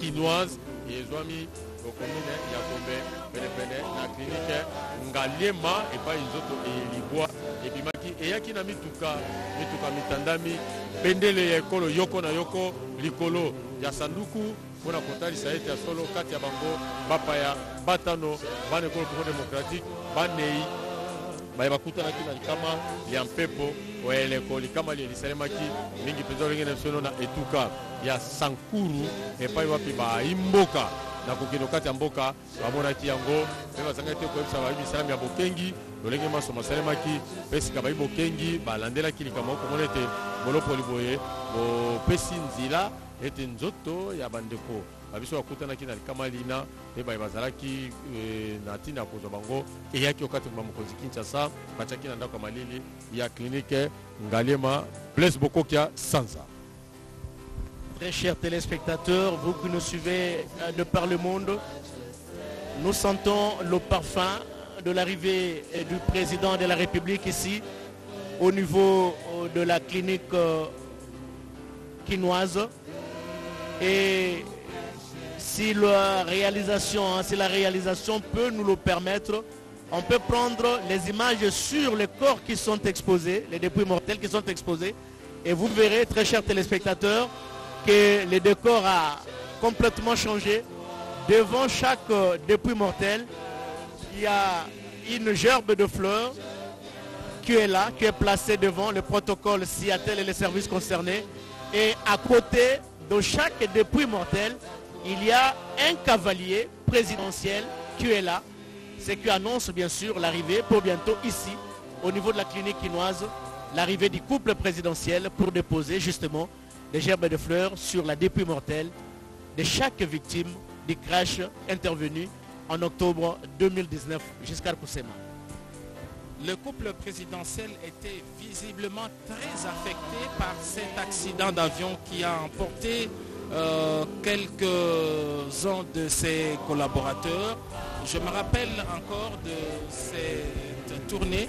quinoise yezwami commune ya Gombe pene na clinique Ngaliema et pas inzoto elibwa ebimaki eyaki na mituka mitandami bendele ya ekolo yoko na yoko likolo ya sanduku mpona kotalisa ete ya solo kati ya bango bapaya batano bana ekolo Congo démocratique banei baye bakutanaki na likama ya mpepo oeleko likama lisalemaki mingi mpenza olenge na biso na etuka ya Sankuru epai wapi baimboka na kokendo kati ya mboka bamonaki yango mpe bazangaki te koyebisa bayi misalamu ya bokengi lolenge maso basalemaki mpe sika bayi bokengi balandelaki likambo okomona ete molopoli boye bopesi nzila ete nzoto ya bandeko babiso bakutanaki na likama lina mpe baye bazalaki na ntina ya kozwa bango eyaki okati ma mokonzi Kinshasa batiaki na ndako ya malili ya klinike Ngaliema Blaise Bokokia Sanza. Très chers téléspectateurs, vous qui nous suivez de par le monde, nous sentons le parfum de l'arrivée du président de la République ici, au niveau de la clinique quinoise. Et si la réalisation peut nous le permettre, on peut prendre les images sur les corps qui sont exposés, les dépouilles mortelles qui sont exposés, et vous verrez, très chers téléspectateurs, que le décor a complètement changé. Devant chaque dépouille mortelle, il y a une gerbe de fleurs qui est là, qui est placée devant le protocole Seattle et les services concernés. Et à côté de chaque dépouille mortelle, il y a un cavalier présidentiel qui est là, ce qui annonce bien sûr l'arrivée pour bientôt ici, au niveau de la clinique quinoise, l'arrivée du couple présidentiel pour déposer justement des gerbes de fleurs sur la dépouille mortelle de chaque victime du crash intervenu en octobre 2019 jusqu'à Kousema. Le couple présidentiel était visiblement très affecté par cet accident d'avion qui a emporté quelques-uns de ses collaborateurs. Je me rappelle encore de cette tournée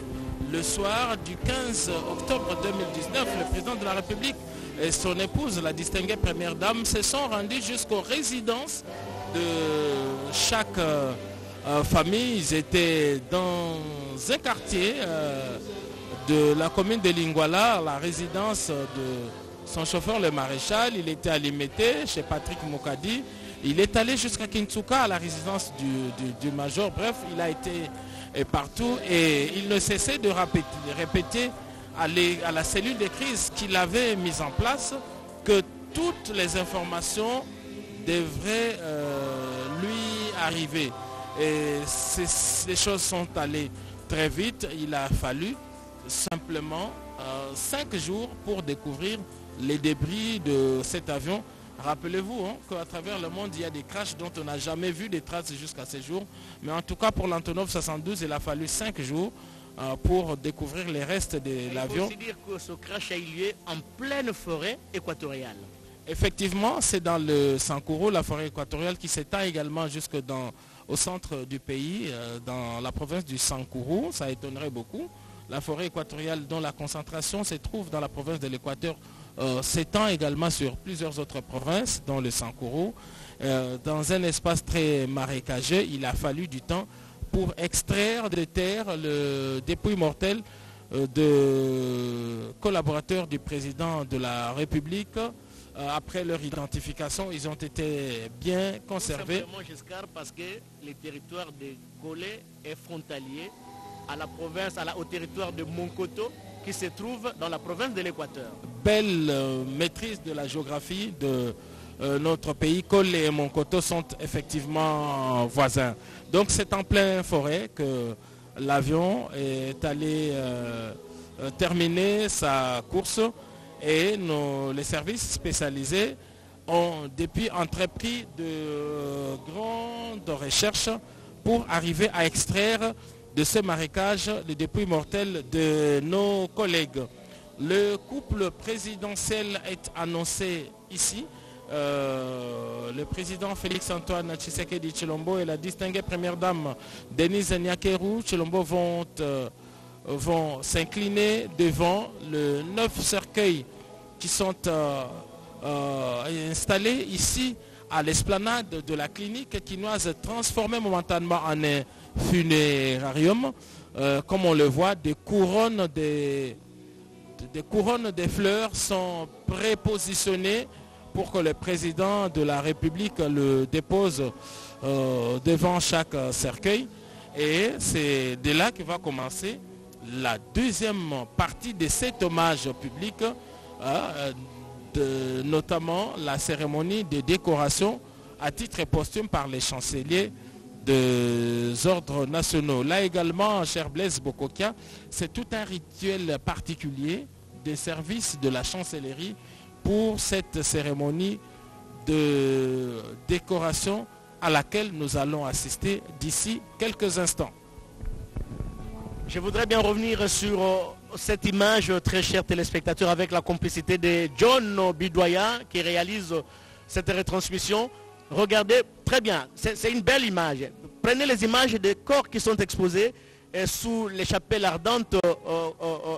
le soir du 15 octobre 2019. Le président de la République et son épouse, la distinguée première dame, se sont rendus jusqu'aux résidences de chaque famille. Ils étaient dans un quartier de la commune de Lingwala, la résidence de son chauffeur, le maréchal. Il était à Limete, chez Patrick Mokadi. Il est allé jusqu'à Kintsuka, à la résidence du major. Bref, il a été partout et il ne cessait de répéter à la cellule de crise qu'il avait mise en place que toutes les informations devraient lui arriver. Et les choses sont allées très vite. Il a fallu simplement 5 jours pour découvrir les débris de cet avion. Rappelez-vous qu'à travers le monde, il y a des crashs dont on n'a jamais vu des traces jusqu'à ce jour. Mais en tout cas, pour l'Antonov 72, il a fallu 5 jours pour découvrir les restes de l'avion. Il faut aussi dire que ce crash a eu lieu en pleine forêt équatoriale. Effectivement, c'est dans le Sankuru, la forêt équatoriale, qui s'étend également jusque au centre du pays, dans la province du Sankuru. Ça étonnerait beaucoup. La forêt équatoriale dont la concentration se trouve dans la province de l'Équateur s'étend également sur plusieurs autres provinces, dont le Sankuru. Dans un espace très marécageux, il a fallu du temps pour extraire de terre le dépouille mortel de collaborateurs du président de la République. Après leur identification, ils ont été bien conservés. Tout simplement, Giscard, parce que le territoire de Golé est frontalier à la province, au territoire de Monkoto, qui se trouve dans la province de l'Équateur. Belle maîtrise de la géographie de notre pays. Golé et Monkoto sont effectivement voisins. Donc c'est en pleine forêt que l'avion est allé terminer sa course et les services spécialisés ont depuis entrepris de grandes recherches pour arriver à extraire de ce marécage les dépouilles mortelles de nos collègues. Le couple présidentiel est annoncé ici. Le président Félix-Antoine Tshisekedi Tshilombo et la distinguée première dame Denise Nyakeru Tshilombo vont s'incliner devant le 9 cercueils qui sont installés ici à l'esplanade de la clinique quinoise transformée momentanément en un funérarium. Comme on le voit, des couronnes de fleurs sont prépositionnées pour que le président de la République le dépose devant chaque cercueil. Et c'est de là que va commencer la deuxième partie de cet hommage public, notamment la cérémonie de décoration à titre posthume par les chanceliers des ordres nationaux. Là également, cher Blaise Bokokia, c'est tout un rituel particulier des services de la chancellerie pour cette cérémonie de décoration à laquelle nous allons assister d'ici quelques instants. Je voudrais bien revenir sur cette image, très chers téléspectateurs, avec la complicité de John Bidoya qui réalise cette retransmission. Regardez, très bien, c'est une belle image. Prenez les images des corps qui sont exposés sous les chapelles ardentes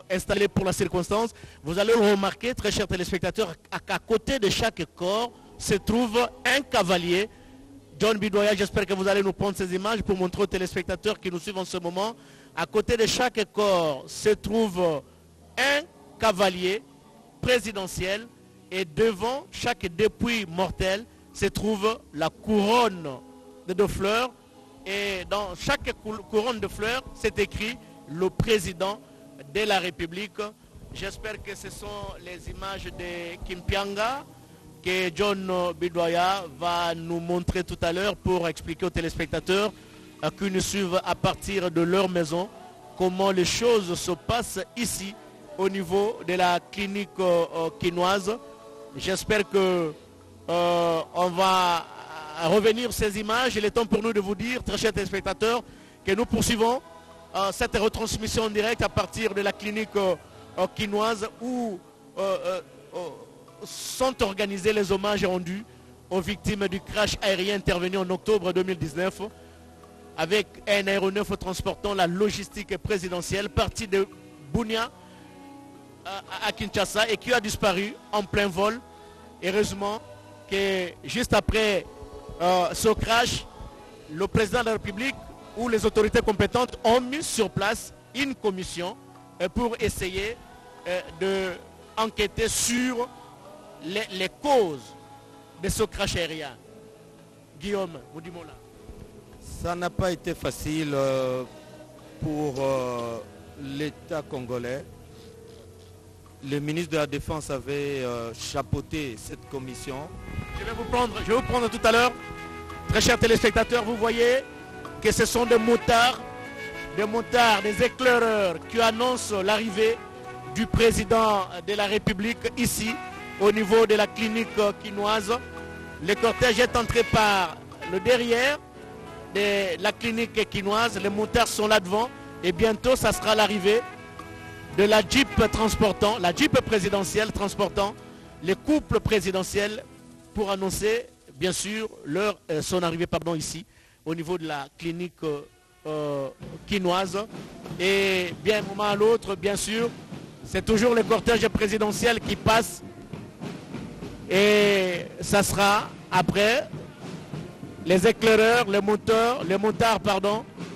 installées pour la circonstance. Vous allez remarquer, très chers téléspectateurs, qu'à côté de chaque corps se trouve un cavalier. John Bidoya, j'espère que vous allez nous prendre ces images pour montrer aux téléspectateurs qui nous suivent en ce moment. À côté de chaque corps se trouve un cavalier présidentiel et devant chaque dépouille mortelle se trouve la couronne de fleurs. Et dans chaque couronne de fleurs, c'est écrit le président de la République. J'espère que ce sont les images de Kimpianga que John Bidoya va nous montrer tout à l'heure pour expliquer aux téléspectateurs qui nous suivent à partir de leur maison comment les choses se passent ici au niveau de la clinique quinoise. J'espère que on va revenir sur ces images. Il est temps pour nous de vous dire, très chers téléspectateurs, que nous poursuivons cette retransmission en direct à partir de la clinique quinoise où sont organisés les hommages rendus aux victimes du crash aérien intervenu en octobre 2019 avec un aéronef transportant la logistique présidentielle parti de Bunia à Kinshasa et qui a disparu en plein vol. Heureusement que juste après ce crash, le président de la République ou les autorités compétentes ont mis sur place une commission pour essayer d'enquêter sur les causes de ce crash aérien. Guillaume Moudimola. Ça n'a pas été facile pour l'État congolais. Le ministre de la Défense avait chapeauté cette commission. Je vais vous prendre tout à l'heure. Très chers téléspectateurs, vous voyez que ce sont des motards, des éclaireurs qui annoncent l'arrivée du président de la République ici, au niveau de la clinique quinoise. Le cortège est entré par le derrière de la clinique quinoise. Les motards sont là devant et bientôt ça sera l'arrivée de la Jeep transportant, la Jeep présidentielle transportant les couples présidentiels pour annoncer bien sûr son arrivée ici au niveau de la clinique quinoise. Et bien un moment à l'autre, bien sûr, c'est toujours le cortège présidentiel qui passe. Et ça sera après les éclaireurs, les motards,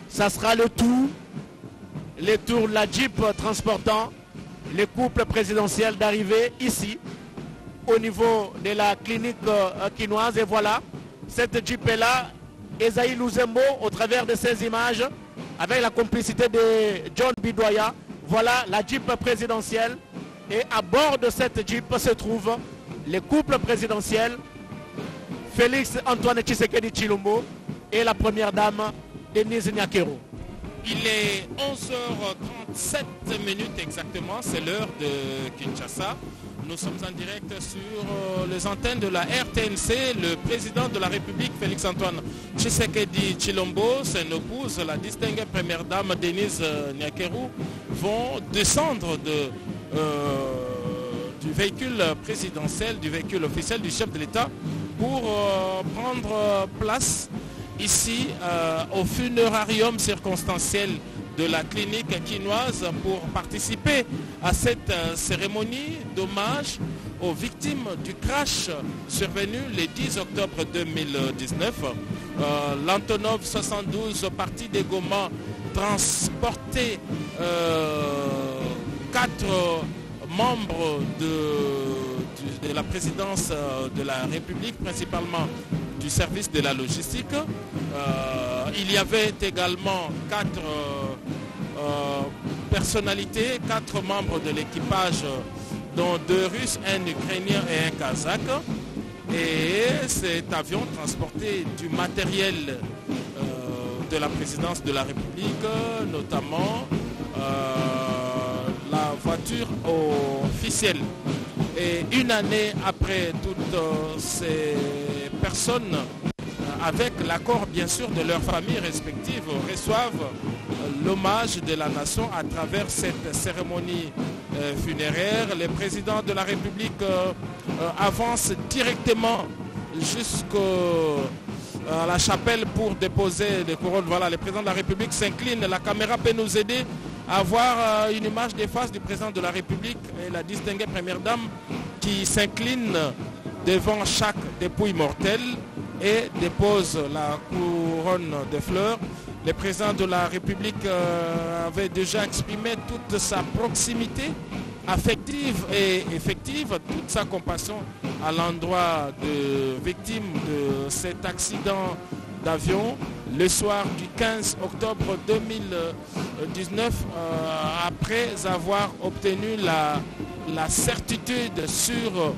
ça sera le tour de la Jeep transportant les couples présidentiels d'arriver ici au niveau de la clinique quinoise. Et voilà, cette Jeep est là. Esaïe Louzembo, au travers de ces images, avec la complicité de John Bidoya, voilà la Jeep présidentielle. Et à bord de cette Jeep se trouvent les couples présidentiels, Félix Antoine Tshisekedi Tshilombo et la première dame Denise Nyakero. Il est 11h37 exactement, c'est l'heure de Kinshasa. Nous sommes en direct sur les antennes de la RTNC. Le président de la République, Félix Antoine Tshisekedi Tshilombo, son épouse, la distinguée première dame Denise Nyakero, vont descendre du véhicule présidentiel, du véhicule officiel du chef de l'État pour prendre place ici au funérarium circonstanciel de la clinique quinoise pour participer à cette cérémonie d'hommage aux victimes du crash survenu le 10 octobre 2019. L'Antonov 72 parti des Goma transportait 4 membres de la présidence de la République, principalement du service de la logistique. Il y avait également 4 personnalités, 4 membres de l'équipage, dont 2 Russes, un Ukrainien et un Kazakh. Et cet avion transportait du matériel de la présidence de la République, notamment la voiture officielle. Et une année après, toutes ces personnes, avec l'accord bien sûr de leurs familles respectives, reçoivent l'hommage de la nation à travers cette cérémonie funéraire. Le président de la République avance directement jusqu'à la chapelle pour déposer les couronnes. Voilà, le président de la République s'incline. La caméra peut nous aider à voir une image des faces du président de la République et la distinguée première dame qui s'incline devant chaque dépouille mortelle et dépose la couronne de fleurs. Le président de la République avait déjà exprimé toute sa proximité affective et effective, toute sa compassion à l'endroit de victimes de cet accident d'avion le soir du 15 octobre 2019, après avoir obtenu la certitude sur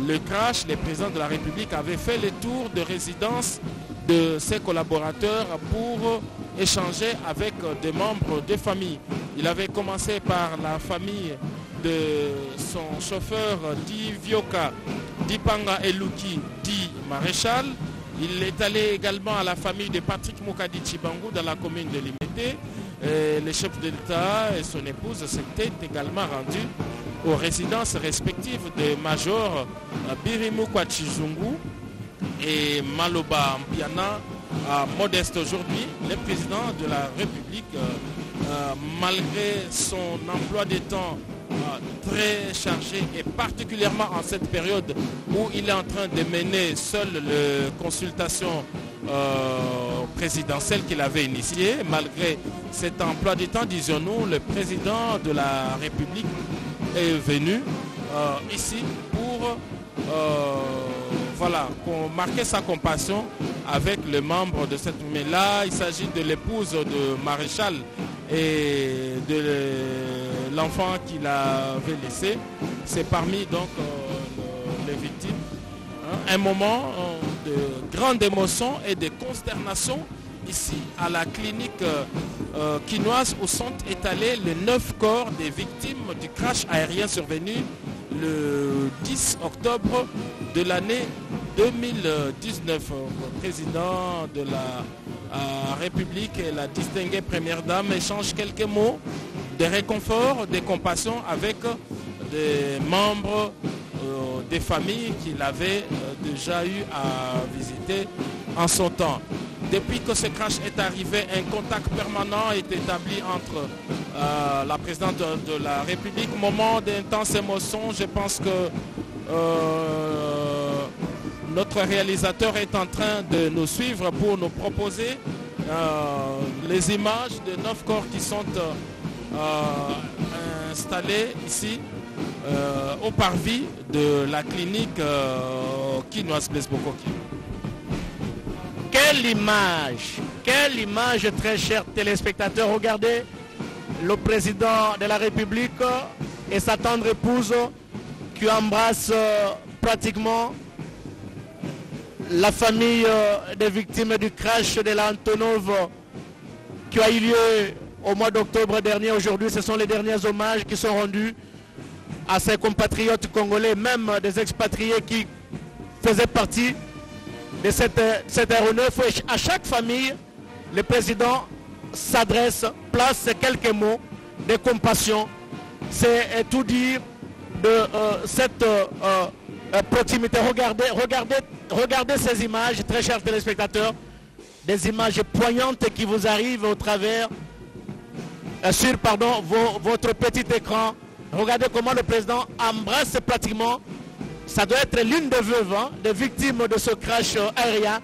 le crash. Le président de la République avait fait le tour de résidence de ses collaborateurs pour échanger avec des membres de famille. Il avait commencé par la famille de son chauffeur dit Vioka, dit Panga Eluki, dit Maréchal. Il est allé également à la famille de Patrick Moukadi Chibangu dans la commune de Limete. Le chef de l'État et son épouse s'étaient également rendus aux résidences respectives de Major Birimu Kwachizungu et Maloba Mpiana. Modeste aujourd'hui, le président de la République, malgré son emploi de temps très chargé et particulièrement en cette période où il est en train de mener seul les consultations présidentielles qu'il avait initiées, malgré cet emploi de temps, disons-nous, le président de la République est venu ici pour marquer sa compassion avec les membres de cette... Mais là, il s'agit de l'épouse de Maréchal et de l'enfant qu'il avait laissé. C'est parmi donc les victimes. Un moment de grande émotion et de consternation ici à la clinique quinoise où sont étalés les 9 corps des victimes du crash aérien survenu le 10 octobre de l'année 2019. Le président de la République et la distinguée première dame échangent quelques mots de réconfort, de compassion avec des membres des familles qu'il avait déjà eu à visiter en son temps. Depuis que ce crash est arrivé, un contact permanent est établi entre la présidente de la République. Moment d'intense émotion, je pense que notre réalisateur est en train de nous suivre pour nous proposer les images de 9 corps qui sont installés ici au parvis de la clinique quinoise Blaise Bokoki. Quelle image très chers téléspectateurs. Regardez le président de la République et sa tendre épouse qui embrasse pratiquement la famille des victimes du crash de l'Antonov qui a eu lieu au mois d'octobre dernier. Aujourd'hui, ce sont les derniers hommages qui sont rendus à ses compatriotes congolais, même des expatriés qui faisaient partie de cet aéronef. À chaque famille, le président s'adresse, place quelques mots de compassion. C'est tout dire de cette proximité. Regardez ces images, très chers téléspectateurs, des images poignantes qui vous arrivent au travers sur votre petit écran Regardez comment le président embrasse pratiquement. Ça doit être l'une des veuves, hein, des victimes de ce crash aérien.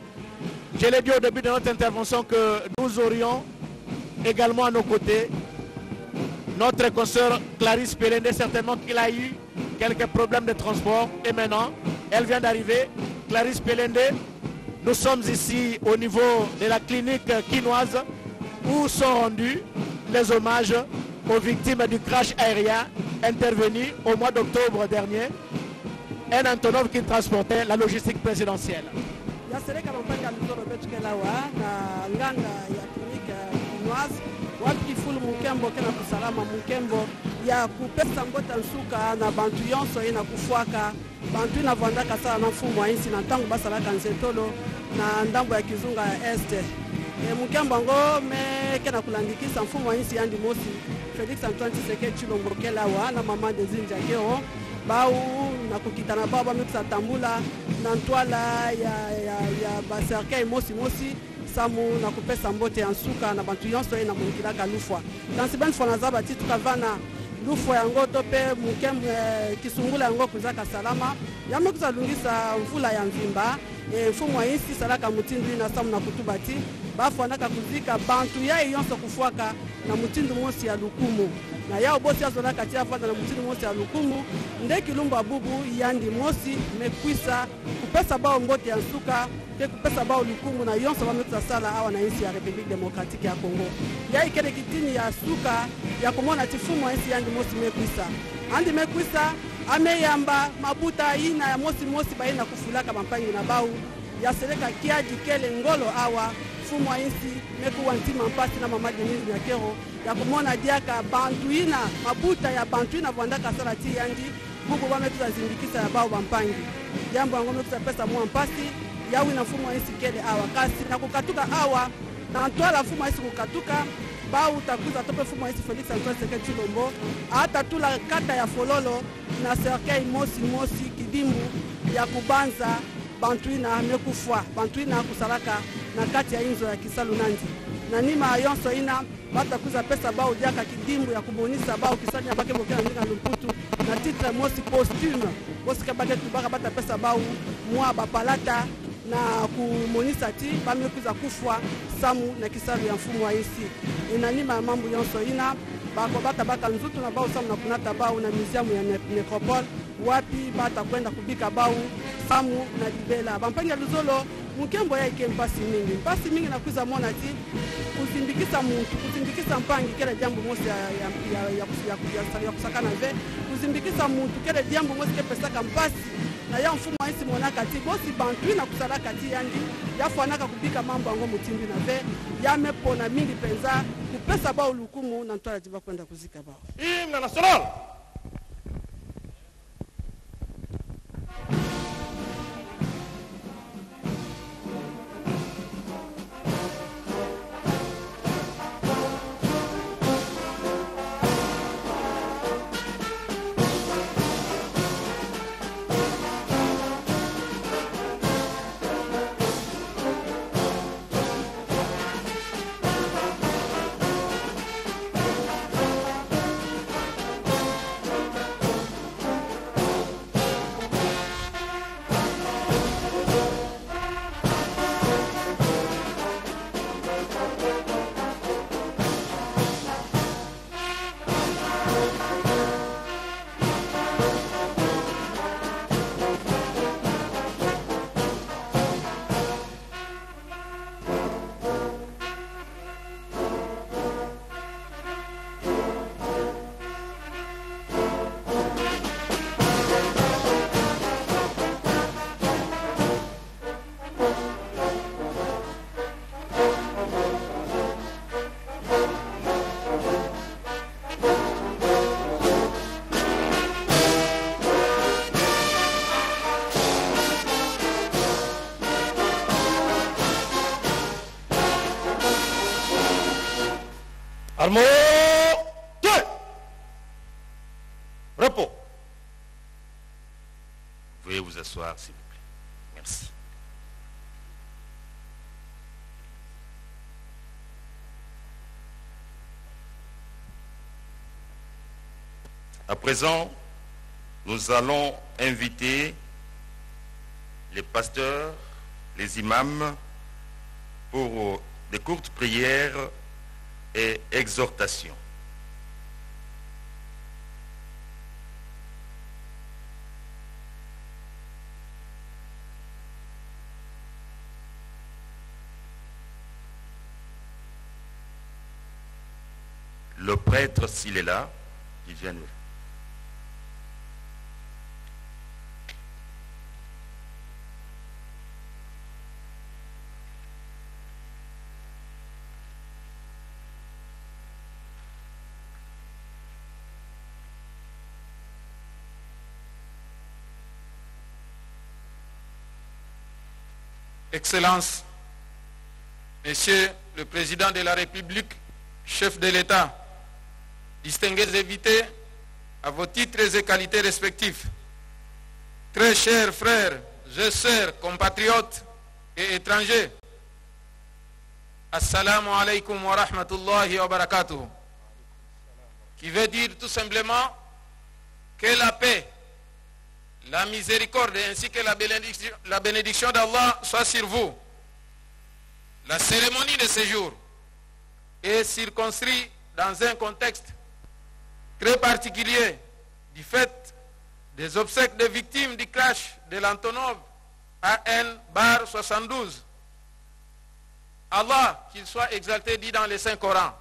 Je l'ai dit au début de notre intervention que nous aurions également à nos côtés notre consoeur Clarisse Pelende, certainement qu'il a eu quelques problèmes de transport. Et maintenant, elle vient d'arriver. Clarisse Pelende, nous sommes ici au niveau de la clinique quinoise où sont rendus les hommages aux victimes du crash aérien intervenu au mois d'octobre dernier. Un Antonov qui transportait la logistique présidentielle. wapi fulu mukembo kena kusalama mukembo ya kupesa ngota nsuka na bantu yonso ye na kufuaka bantu na vandaka sala na mfumu wa insi na ntango basalaka nzetolo na ndambo ya kizunga ya este mukembo ngo me kena kulandikisa mfumu wa insi yandi mosi Felix Antoine Tshisekedi Tshilombo kelawa na mama de Zinja Kero bau na kukitana baba mekisa tambula na ntwala ya baserkei mosi samu na kupesa mbote ya nsuka na bantu yonso ye na mukilaka lufwa tansi ben fona zaba titu kavana lufwa yango to pe mukembe kisungula yango kuzaka salama yame kuzalungisa mvula ya mvimba mfumu wa insi salaka mutindu na samu na kutubati bafonaka kuzika bantu ya yonso kufuaka na mutindu mosi ya lukumu na yao bosi azola kati afanda na mutindu mosi ya lukumu ndeki lumba bubu yandi mosi mekwisa kupesa bao mbote ya nsuka ke kupesa bao lukumu na yonso bamekuza sala awa na insi ya République démocratique ya Congo ya ikele kitini ya suka ya kumona tifumu wa insi yandi mosi mekwisa andi mekwisa ameyamba mabuta ina ya mosi baina kufulaka mampangi na bau ya seleka kia jikele ngolo awa fumu wa insi mekuwa ntima mpasi na mama Denise Nyakero ya kumona diaka bantuina mabuta ya bantuina vandaka sala ti yandi bubu bamekuza zindikisa ya bau bampangi jambo yango mekuza pesa mwa mpasi yawi na mfumo wa insi kele awa kasi na kukatuka awa na ntwala mfumo wa insi kukatuka bau takuza tope mfumo wa insi Felix Antoine Tshisekedi Tshilombo ata tula kata ya fololo na serkei mosi kidimbu ya kubanza bantuina mekufwa bantuina kusalaka na kati ya inzo ya Kisalu Nandi na nima yonso ina batakuza pesa bau diaka kidimbu ya kumonisa bau kisanya bake bokena ndinga lumputu na titre mosi posthume bosi kabake tubaka bata pesa bau mwa bapalata na kumonisa ti bamekuza kufwa samu na Kisalu ya mfumu wa insi inanima mambo yonso ina bako bata baka nzutu na bau samu na kunata bau na museum ya necropole wapi bata kwenda kubika bau samu na libela bampangi luzolo mukembo ya ike mpasi mingi na kuza mona ti kuzimbikisa muntu kuzimbikisa mpangi kele jambo mosi ya kusakana ve kuzimbikisa muntu kele jambo mosi ke pesaka mpasi na ya mfumu wa insi monaka ti bosi bantu na kusalaka ti yandi yafuanaka kubika mambo yango mutimbi na ve yamepona mingi penza kupesa bao lukumu na ntwala ti bakwenda kuzika bao Hymne national. Armons, repos. Veuillez vous asseoir, s'il vous plaît. Merci. À présent, nous allons inviter les pasteurs, les imams pour des courtes prières et exhortations. Le prêtre, s'il est là, il vient nous. Excellences, Monsieur le Président de la République, chef de l'État, distingués invités à vos titres et qualités respectifs, très chers frères et sœurs, compatriotes et étrangers, Assalamu alaikum wa rahmatullahi wa barakatuh, qui veut dire tout simplement que la paix, la miséricorde ainsi que la bénédiction d'Allah soit sur vous. La cérémonie de ce jour est circonscrite dans un contexte très particulier du fait des obsèques des victimes du crash de l'Antonov AN-72. Allah, qu'il soit exalté, dit dans le Saint-Coran: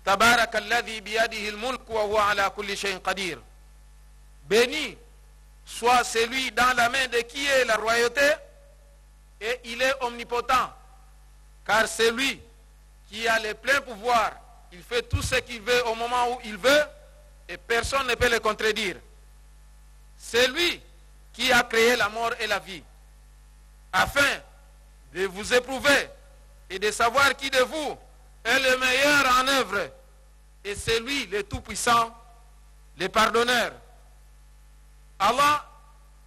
Tabarakalladhi biyadihi al-mulk wa huwa ala kulli shay'in qadir. Béni soit celui dans la main de qui est la royauté, et il est omnipotent, car c'est lui qui a le plein pouvoir. Il fait tout ce qu'il veut au moment où il veut, et personne ne peut le contredire. C'est lui qui a créé la mort et la vie, afin de vous éprouver et de savoir qui de vous est le meilleur en œuvre. Et c'est lui le Tout-Puissant, le Pardonneur. Allah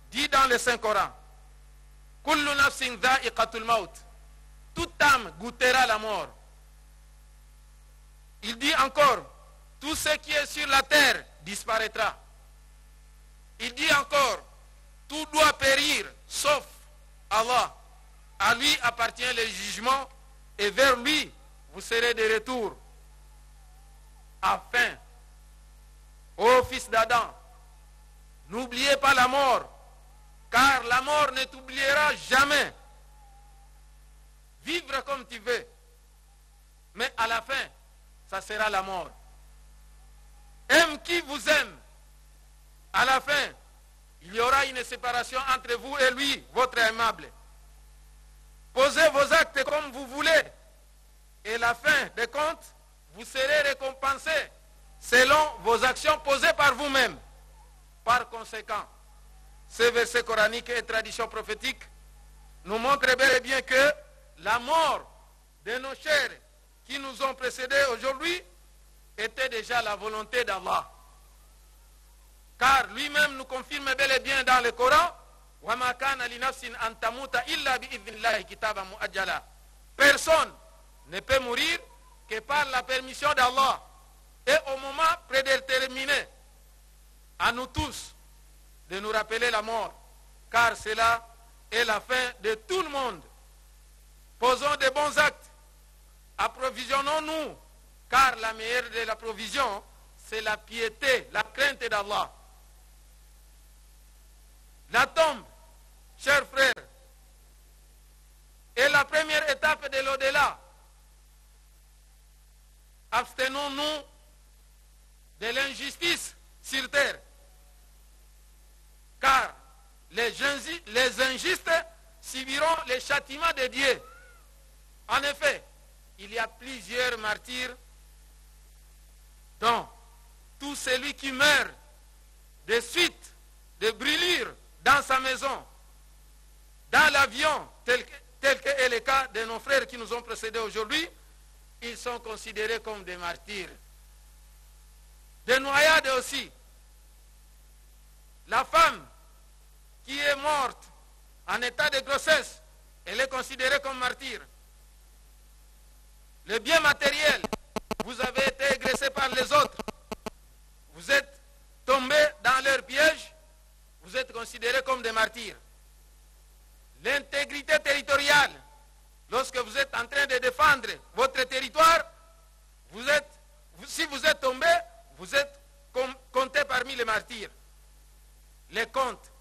dit dans le Saint-Coran: Kullu nafsin dha'iqatul maut. Toute âme goûtera la mort. Il dit encore: tout ce qui est sur la terre disparaîtra. Il dit encore: tout doit périr sauf Allah. À lui appartient le jugement et vers lui vous serez de retour. Afin, ô fils d'Adam, n'oubliez pas la mort, car la mort ne t'oubliera jamais. Vivre comme tu veux, mais à la fin, ça sera la mort. Aime qui vous aime. À la fin, il y aura une séparation entre vous et lui, votre aimable. Posez vos actes comme vous voulez, et la fin des comptes, vous serez récompensé selon vos actions posées par vous-même. Par conséquent, ces versets coraniques et traditions prophétiques nous montrent bel et bien que la mort de nos chers qui nous ont précédés aujourd'hui était déjà la volonté d'Allah. Car lui-même nous confirme bel et bien dans le Coran: وَمَا كَانَ لِنَفْسٍ أَن تَمُوتَ إِلَّا بِإِذْنِ اللَّهِ كِتَابًا مُؤَجَّلًا. Personne ne peut mourir que par la permission d'Allah et au moment prédéterminé. À nous tous de nous rappeler la mort, car cela est la fin de tout le monde. Posons de bons actes, approvisionnons-nous, car la meilleure de la provision, c'est la piété, la crainte d'Allah. La tombe, chers frères, est la première étape de l'au-delà. Abstenons-nous de l'injustice sur terre, car les injustes subiront les châtiments de Dieu. En effet, il y a plusieurs martyrs, dont tout celui qui meurt de suite de brûlure dans sa maison, dans l'avion, tel que est le cas de nos frères qui nous ont précédés aujourd'hui, ils sont considérés comme des martyrs. Des noyades aussi. La femme qui est morte en état de grossesse, elle est considérée comme martyr. Le bien matériel, vous avez été agressé par les autres, vous êtes tombés dans leur piège, vous êtes considérés comme des martyrs. L'intégrité territoriale, lorsque vous êtes en train de défendre votre territoire, si vous êtes tombé, vous êtes compté parmi les martyrs. Les comptes,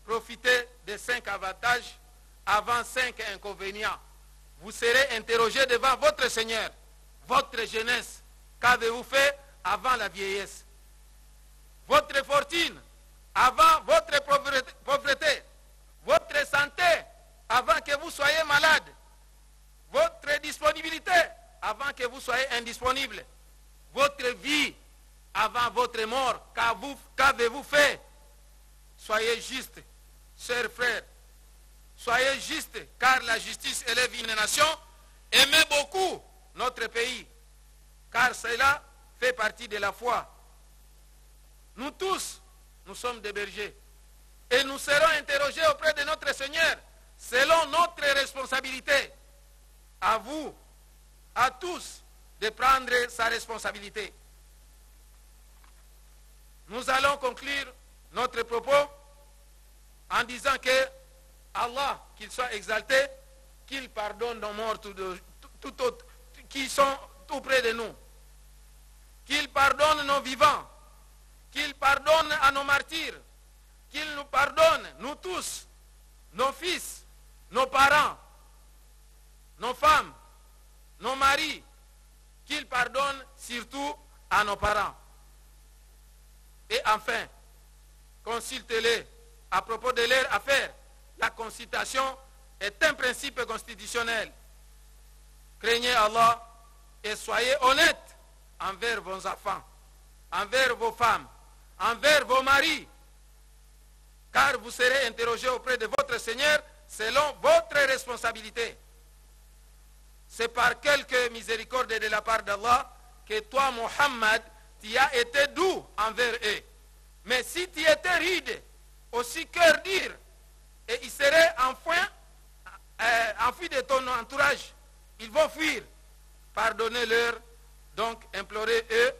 profitez des 5 avantages avant 5 inconvénients. Vous serez interrogé devant votre Seigneur, votre jeunesse. Qu'avez-vous fait avant la vieillesse? Votre fortune avant votre pauvreté. Votre santé avant que vous soyez malade. Votre disponibilité avant que vous soyez indisponible. Votre vie avant votre mort. Qu'avez-vous fait? Soyez juste, chers frères. Soyez juste, car la justice élève une nation. Aimez beaucoup notre pays, car cela fait partie de la foi. Nous tous, nous sommes des bergers. Et nous serons interrogés auprès de notre Seigneur, selon notre responsabilité. À vous, à tous, de prendre sa responsabilité. Nous allons conclure notre propos en disant que Allah, qu'il soit exalté, qu'il pardonne nos morts qui sont tout près de nous, qu'il pardonne nos vivants, qu'il pardonne à nos martyrs, qu'il nous pardonne, nous tous, nos fils, nos parents, nos femmes, nos maris, qu'il pardonne surtout à nos parents. Et enfin, consultez-les à propos de leur affaire. La consultation est un principe constitutionnel. Craignez Allah et soyez honnêtes envers vos enfants, envers vos femmes, envers vos maris, car vous serez interrogés auprès de votre Seigneur selon votre responsabilité. C'est par quelque miséricorde de la part d'Allah que toi, Mohammed, tu as été doux envers eux. Mais si tu étais ride, aussi cœur dur, et ils seraient enfuis de ton entourage, ils vont fuir. Pardonnez-leur, donc implorez-eux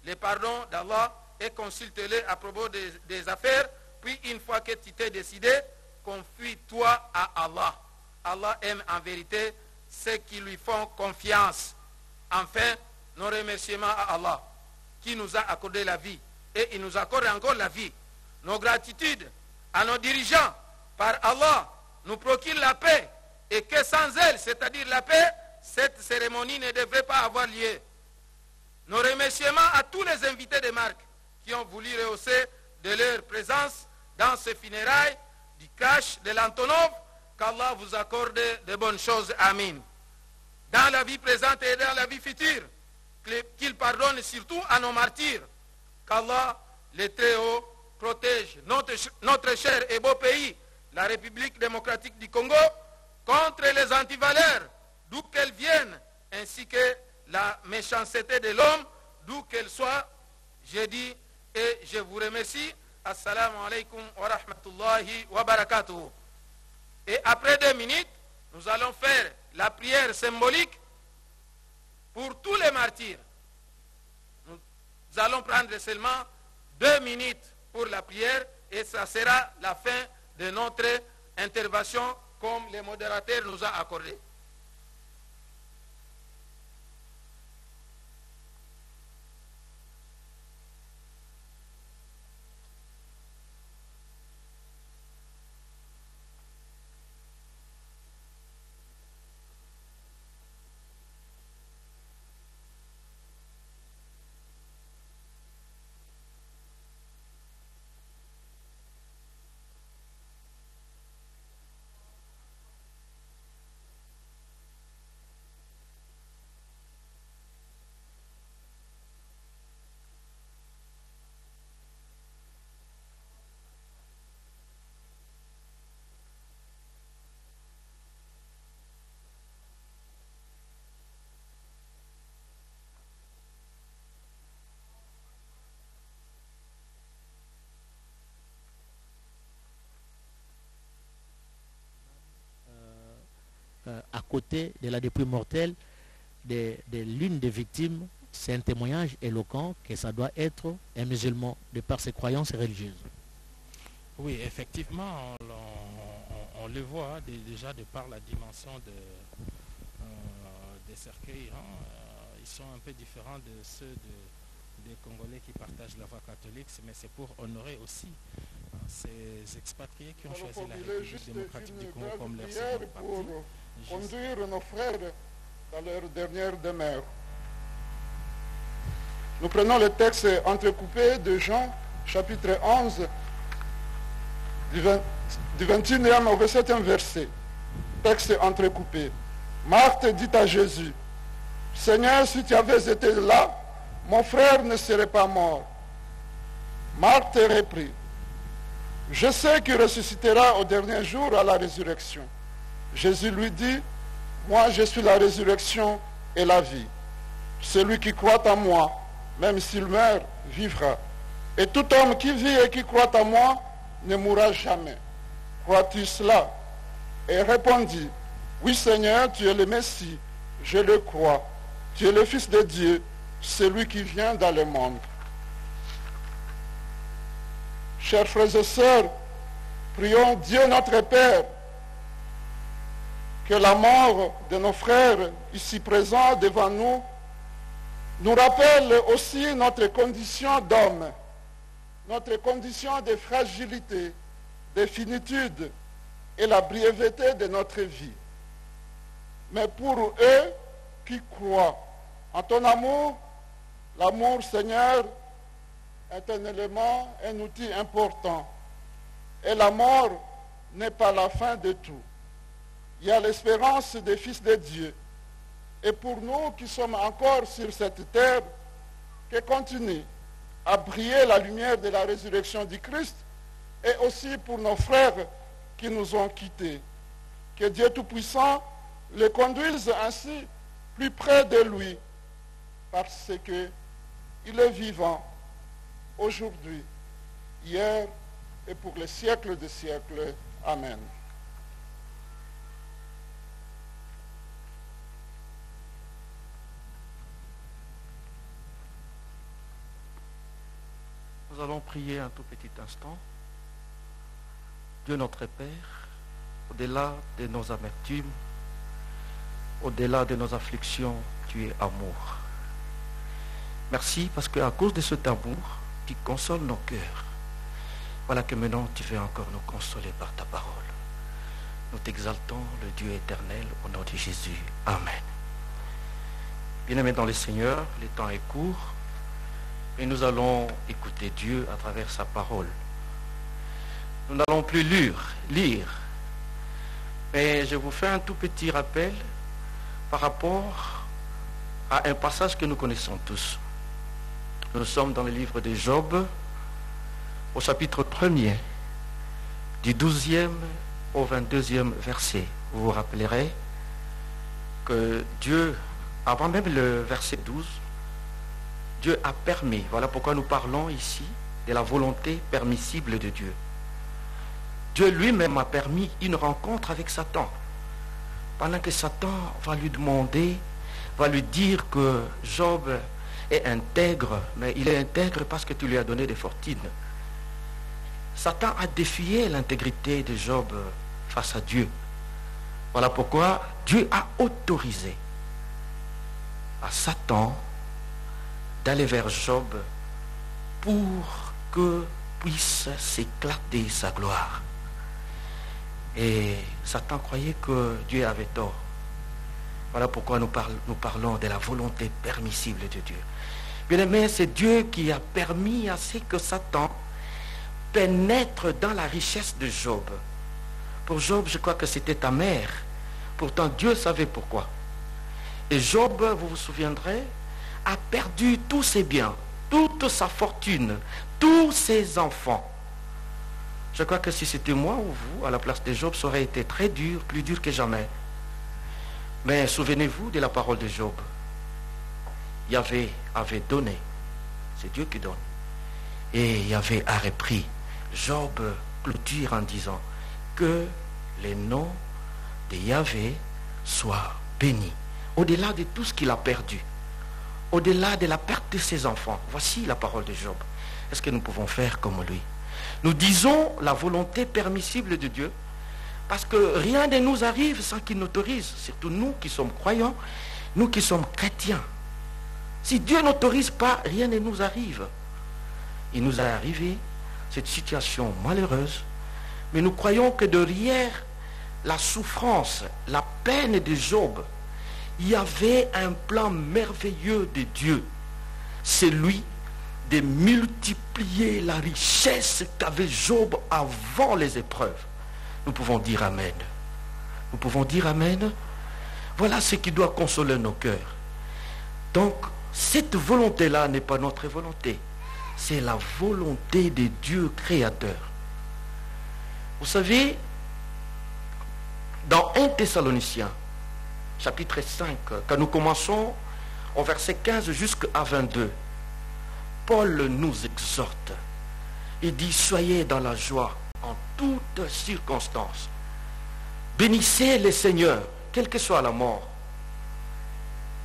le pardon d'Allah et consulte-les à propos des affaires. Puis une fois que tu t'es décidé, confie-toi à Allah. Allah aime en vérité ceux qui lui font confiance. Enfin, nos remerciements à Allah qui nous a accordé la vie et il nous accorde encore la vie. Nos gratitudes à nos dirigeants, par Allah, nous procure la paix et que sans elle, c'est-à-dire la paix, cette cérémonie ne devrait pas avoir lieu. Nos remerciements à tous les invités de marque qui ont voulu rehausser de leur présence dans ce funérailles du cash de l'Antonov, qu'Allah vous accorde de bonnes choses. Amin. Dans la vie présente et dans la vie future, qu'il pardonne surtout à nos martyrs, qu'Allah, le Très-Haut, protège notre cher et beau pays, la République démocratique du Congo, contre les antivaleurs, d'où qu'elles viennent, ainsi que la méchanceté de l'homme, d'où qu'elle soit. Je dis et je vous remercie. Assalamu alaikum wa rahmatullahi wa barakatuh. Et après 2 minutes, nous allons faire la prière symbolique pour tous les martyrs. Nous allons prendre seulement 2 minutes pour la prière et ça sera la fin de notre intervention comme le modérateur nous a accordé. À côté de la dépouille mortelle de l'une des victimes c'est un témoignage éloquent que ça doit être un musulman de par ses croyances religieuses. Oui, effectivement, on le voit déjà de par la dimension des cercueils. Ils sont un peu différents de ceux des Congolais qui partagent la voie catholique, mais c'est pour honorer aussi ces expatriés qui ont choisi la République démocratique du Congo comme leur seconde partie. Pour conduire nos frères dans leur dernière demeure. Nous prenons le texte entrecoupé de Jean, chapitre 11, du 21e au 27e verset. Texte entrecoupé. Marthe dit à Jésus, « Seigneur, si tu avais été là, mon frère ne serait pas mort. » Marthe reprit, « Je sais qu'il ressuscitera au dernier jour à la résurrection. » Jésus lui dit, « Moi je suis la résurrection et la vie. Celui qui croit en moi, même s'il meurt, vivra. Et tout homme qui vit et qui croit en moi ne mourra jamais. Crois-tu cela? » Et répondit, « Oui Seigneur, tu es le Messie, je le crois. Tu es le Fils de Dieu, celui qui vient dans le monde. » Chers frères et sœurs, prions Dieu notre Père, que la mort de nos frères ici présents devant nous rappelle aussi notre condition d'homme, notre condition de fragilité, de finitude et la brièveté de notre vie. Mais pour eux qui croient en ton amour, l'amour, Seigneur, est un élément, un outil important. Et la mort n'est pas la fin de tout. Il y a l'espérance des fils de Dieu. Et pour nous qui sommes encore sur cette terre, que continue à briller la lumière de la résurrection du Christ, et aussi pour nos frères qui nous ont quittés. Que Dieu Tout-Puissant les conduise ainsi plus près de lui, parce qu'il est vivant aujourd'hui, hier et pour les siècles des siècles. Amen. Nous allons prier un tout petit instant. Dieu notre Père, au-delà de nos amertumes, au-delà de nos afflictions, tu es amour. Merci parce qu'à cause de cet amour, tu consoles nos cœurs. Voilà que maintenant tu veux encore nous consoler par ta parole. Nous t'exaltons, le Dieu éternel, au nom de Jésus. Amen. Bien-aimés dans le Seigneur, le temps est court et nous allons écouter Dieu à travers sa parole. Nous n'allons plus lire, mais je vous fais un tout petit rappel par rapport à un passage que nous connaissons tous. Nous sommes dans le livre de Job, au chapitre 1er, du 12e au 22e verset. Vous vous rappellerez que Dieu, avant même le verset 12, Dieu a permis, voilà pourquoi nous parlons ici de la volonté permissible de Dieu. Dieu lui-même a permis une rencontre avec Satan. Pendant que Satan va lui demander, va lui dire que Job est intègre, mais il est intègre parce que tu lui as donné des fortunes. Satan a défié l'intégrité de Job face à Dieu. Voilà pourquoi Dieu a autorisé à Satan d'aller vers Job pour que puisse s'éclater sa gloire. Et Satan croyait que Dieu avait tort. Voilà pourquoi nous parlons de la volonté permissible de Dieu. Bien-aimé, c'est Dieu qui a permis à ce que Satan pénètre dans la richesse de Job. Pour Job, je crois que c'était amer. Pourtant, Dieu savait pourquoi. Et Job, vous vous souviendrez, a perdu tous ses biens, toute sa fortune, tous ses enfants. Je crois que si c'était moi ou vous, à la place de Job, ça aurait été très dur, plus dur que jamais. Mais souvenez-vous de la parole de Job. Yahvé avait donné. C'est Dieu qui donne. Et Yahvé a repris. Job clôture en disant que les noms de Yahvé soient bénis. Au-delà de tout ce qu'il a perdu. au-delà de la perte de ses enfants. Voici la parole de Job. Est-ce que nous pouvons faire comme lui? Nous disons la volonté permissible de Dieu, parce que rien ne nous arrive sans qu'il n'autorise, surtout nous qui sommes croyants, nous qui sommes chrétiens. Si Dieu n'autorise pas, rien ne nous arrive. Il nous est arrivé cette situation malheureuse, mais nous croyons que derrière la souffrance, la peine de Job, il y avait un plan merveilleux de Dieu. C'est lui de multiplier la richesse qu'avait Job avant les épreuves. Nous pouvons dire Amen. Nous pouvons dire Amen. Voilà ce qui doit consoler nos cœurs. Donc, cette volonté-là n'est pas notre volonté. C'est la volonté de Dieu créateur. Vous savez, dans 1 Thessaloniciens, chapitre 5, quand nous commençons au verset 15 jusqu'à 22, Paul nous exhorte. Il dit, soyez dans la joie en toutes circonstances. Bénissez le Seigneur, quelle que soit la mort.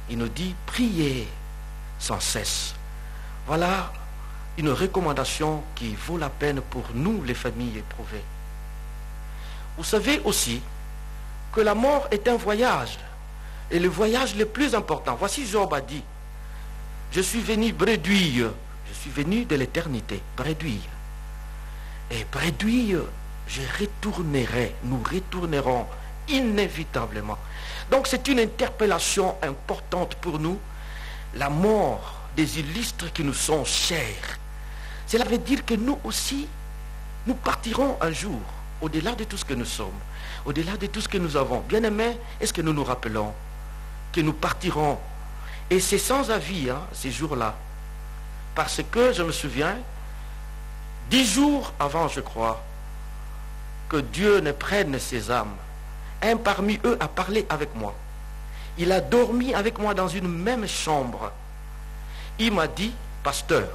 Il nous dit, priez sans cesse. Voilà une recommandation qui vaut la peine pour nous, les familles éprouvées. Vous savez aussi que la mort est un voyage, et le voyage le plus important. Voici Job a dit, je suis venu bredouille, je suis venu de l'éternité, bredouille. Et bredouille, je retournerai, nous retournerons inévitablement. Donc c'est une interpellation importante pour nous, la mort des illustres qui nous sont chers. Cela veut dire que nous aussi, nous partirons un jour, au-delà de tout ce que nous sommes, au-delà de tout ce que nous avons. Bien-aimés, est-ce que nous nous rappelons que nous partirons? Et c'est sans avis, ces jours-là. Parce que, je me souviens, 10 jours avant, je crois, que Dieu ne prenne ses âmes, un parmi eux a parlé avec moi. Il a dormi avec moi dans une même chambre. Il m'a dit, pasteur,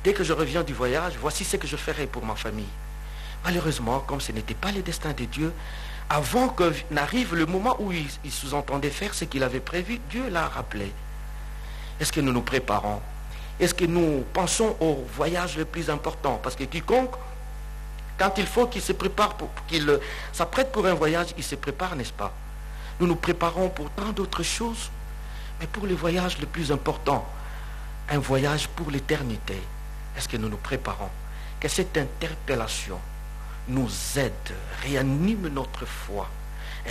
dès que je reviens du voyage, voici ce que je ferai pour ma famille. Malheureusement, comme ce n'était pas le destin de Dieu, avant que n'arrive le moment où il sous-entendait faire ce qu'il avait prévu, Dieu l'a rappelé. Est-ce que nous nous préparons? Est-ce que nous pensons au voyage le plus important? Parce que quiconque, quand il faut qu'il se prépare, qu'il s'apprête pour un voyage, il se prépare, n'est-ce pas? Nous nous préparons pour tant d'autres choses, mais pour le voyage le plus important, un voyage pour l'éternité, est-ce que nous nous préparons? Que cette interpellation nous aide, réanime notre foi,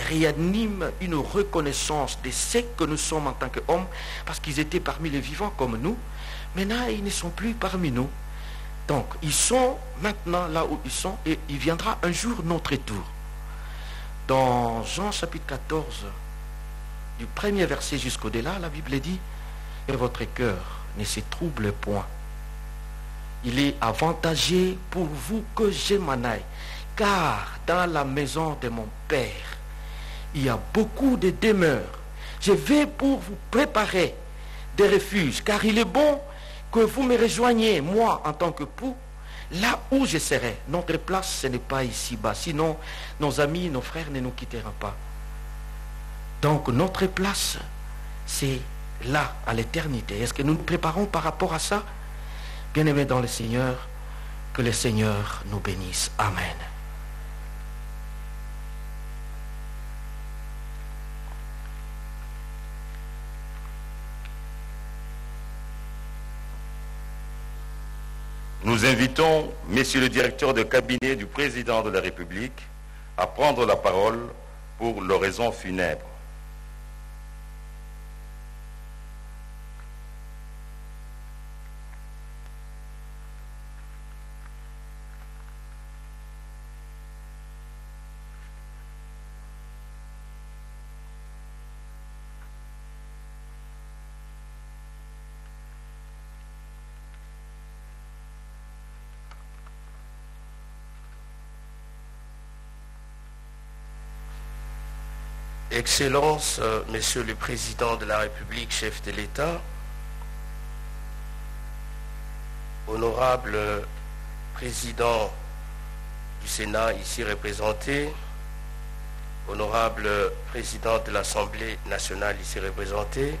réanime une reconnaissance de ce que nous sommes en tant qu'hommes, parce qu'ils étaient parmi les vivants comme nous. Maintenant, ils ne sont plus parmi nous. Donc, ils sont maintenant là où ils sont, et il viendra un jour notre tour. Dans Jean chapitre 14, du premier verset jusqu'au-delà, la Bible dit, et votre cœur ne se trouble point. Il est avantageux pour vous que je m'en aille, car dans la maison de mon Père, il y a beaucoup de demeures. Je vais pour vous préparer des refuges, car il est bon que vous me rejoigniez, moi, en tant que pou, là où je serai. Notre place, ce n'est pas ici-bas. Sinon, nos amis, nos frères ne nous quitteront pas. Donc, notre place, c'est là, à l'éternité. Est-ce que nous nous préparons par rapport à ça? Bien-aimés dans le Seigneur, que le Seigneur nous bénisse. Amen. Nous invitons Monsieur le directeur de cabinet du président de la République à prendre la parole pour l'oraison funèbre. Excellences, Monsieur le Président de la République, chef de l'État, honorable Président du Sénat ici représenté, honorable Président de l'Assemblée nationale ici représenté,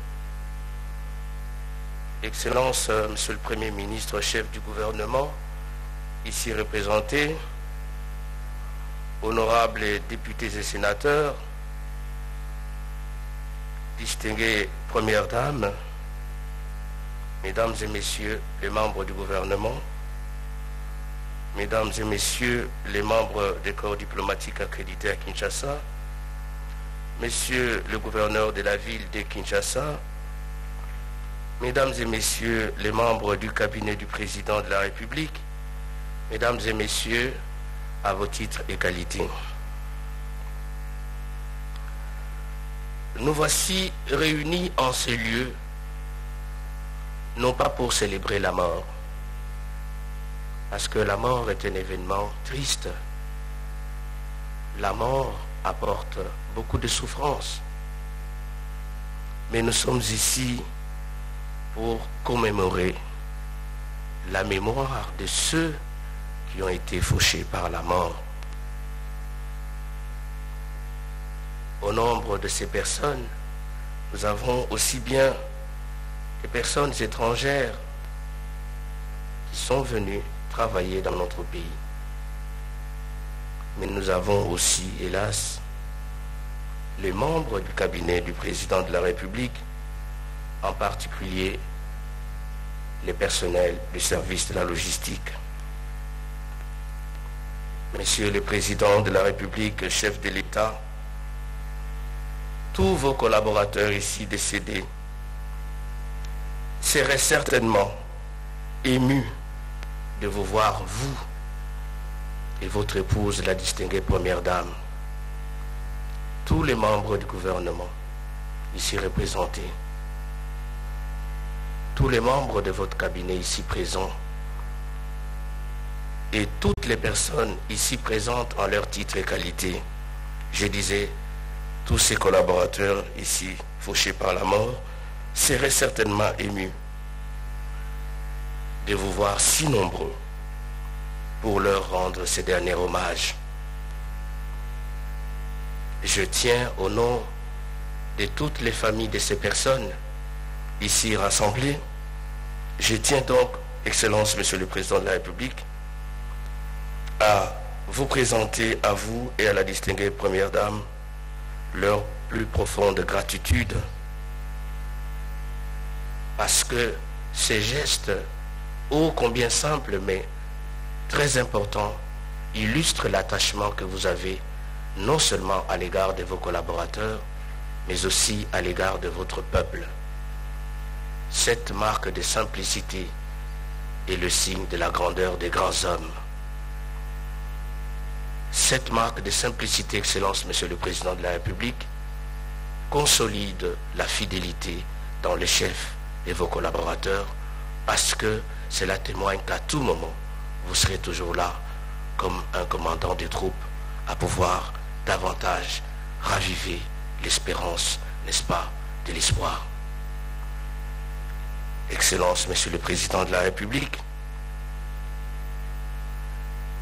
Excellences, Monsieur le Premier ministre, chef du gouvernement, ici représentés, honorables députés et sénateurs, distinguées premières dames, mesdames et messieurs les membres du gouvernement, mesdames et messieurs les membres des corps diplomatiques accrédités à Kinshasa, monsieur le gouverneur de la ville de Kinshasa, mesdames et messieurs les membres du cabinet du président de la République, mesdames et messieurs, à vos titres et qualités. Nous voici réunis en ce lieu, non pas pour célébrer la mort, parce que la mort est un événement triste. La mort apporte beaucoup de souffrance. Mais nous sommes ici pour commémorer la mémoire de ceux qui ont été fauchés par la mort. Au nombre de ces personnes, nous avons aussi bien des personnes étrangères qui sont venues travailler dans notre pays. Mais nous avons aussi, hélas, les membres du cabinet du président de la République, en particulier les personnels du service de la logistique. Monsieur le Président de la République, chef de l'État, tous vos collaborateurs ici décédés seraient certainement émus de vous voir, vous et votre épouse, la distinguée première dame, tous les membres du gouvernement ici représentés, tous les membres de votre cabinet ici présents, et toutes les personnes ici présentes en leur titre et qualité. Je disais, tous ces collaborateurs ici fauchés par la mort seraient certainement émus de vous voir si nombreux pour leur rendre ces derniers hommages. Je tiens au nom de toutes les familles de ces personnes ici rassemblées, je tiens donc, Excellence, Monsieur le Président de la République, à vous présenter à vous et à la distinguée Première Dame leur plus profonde gratitude, parce que ces gestes, ô combien simples mais très importants, illustrent l'attachement que vous avez non seulement à l'égard de vos collaborateurs, mais aussi à l'égard de votre peuple. Cette marque de simplicité est le signe de la grandeur des grands hommes. Cette marque de simplicité, Excellence, Monsieur le Président de la République, consolide la fidélité dans les chefs et vos collaborateurs, parce que cela témoigne qu'à tout moment, vous serez toujours là, comme un commandant des troupes, à pouvoir davantage raviver l'espérance, n'est-ce pas, de l'espoir. Excellence, Monsieur le Président de la République,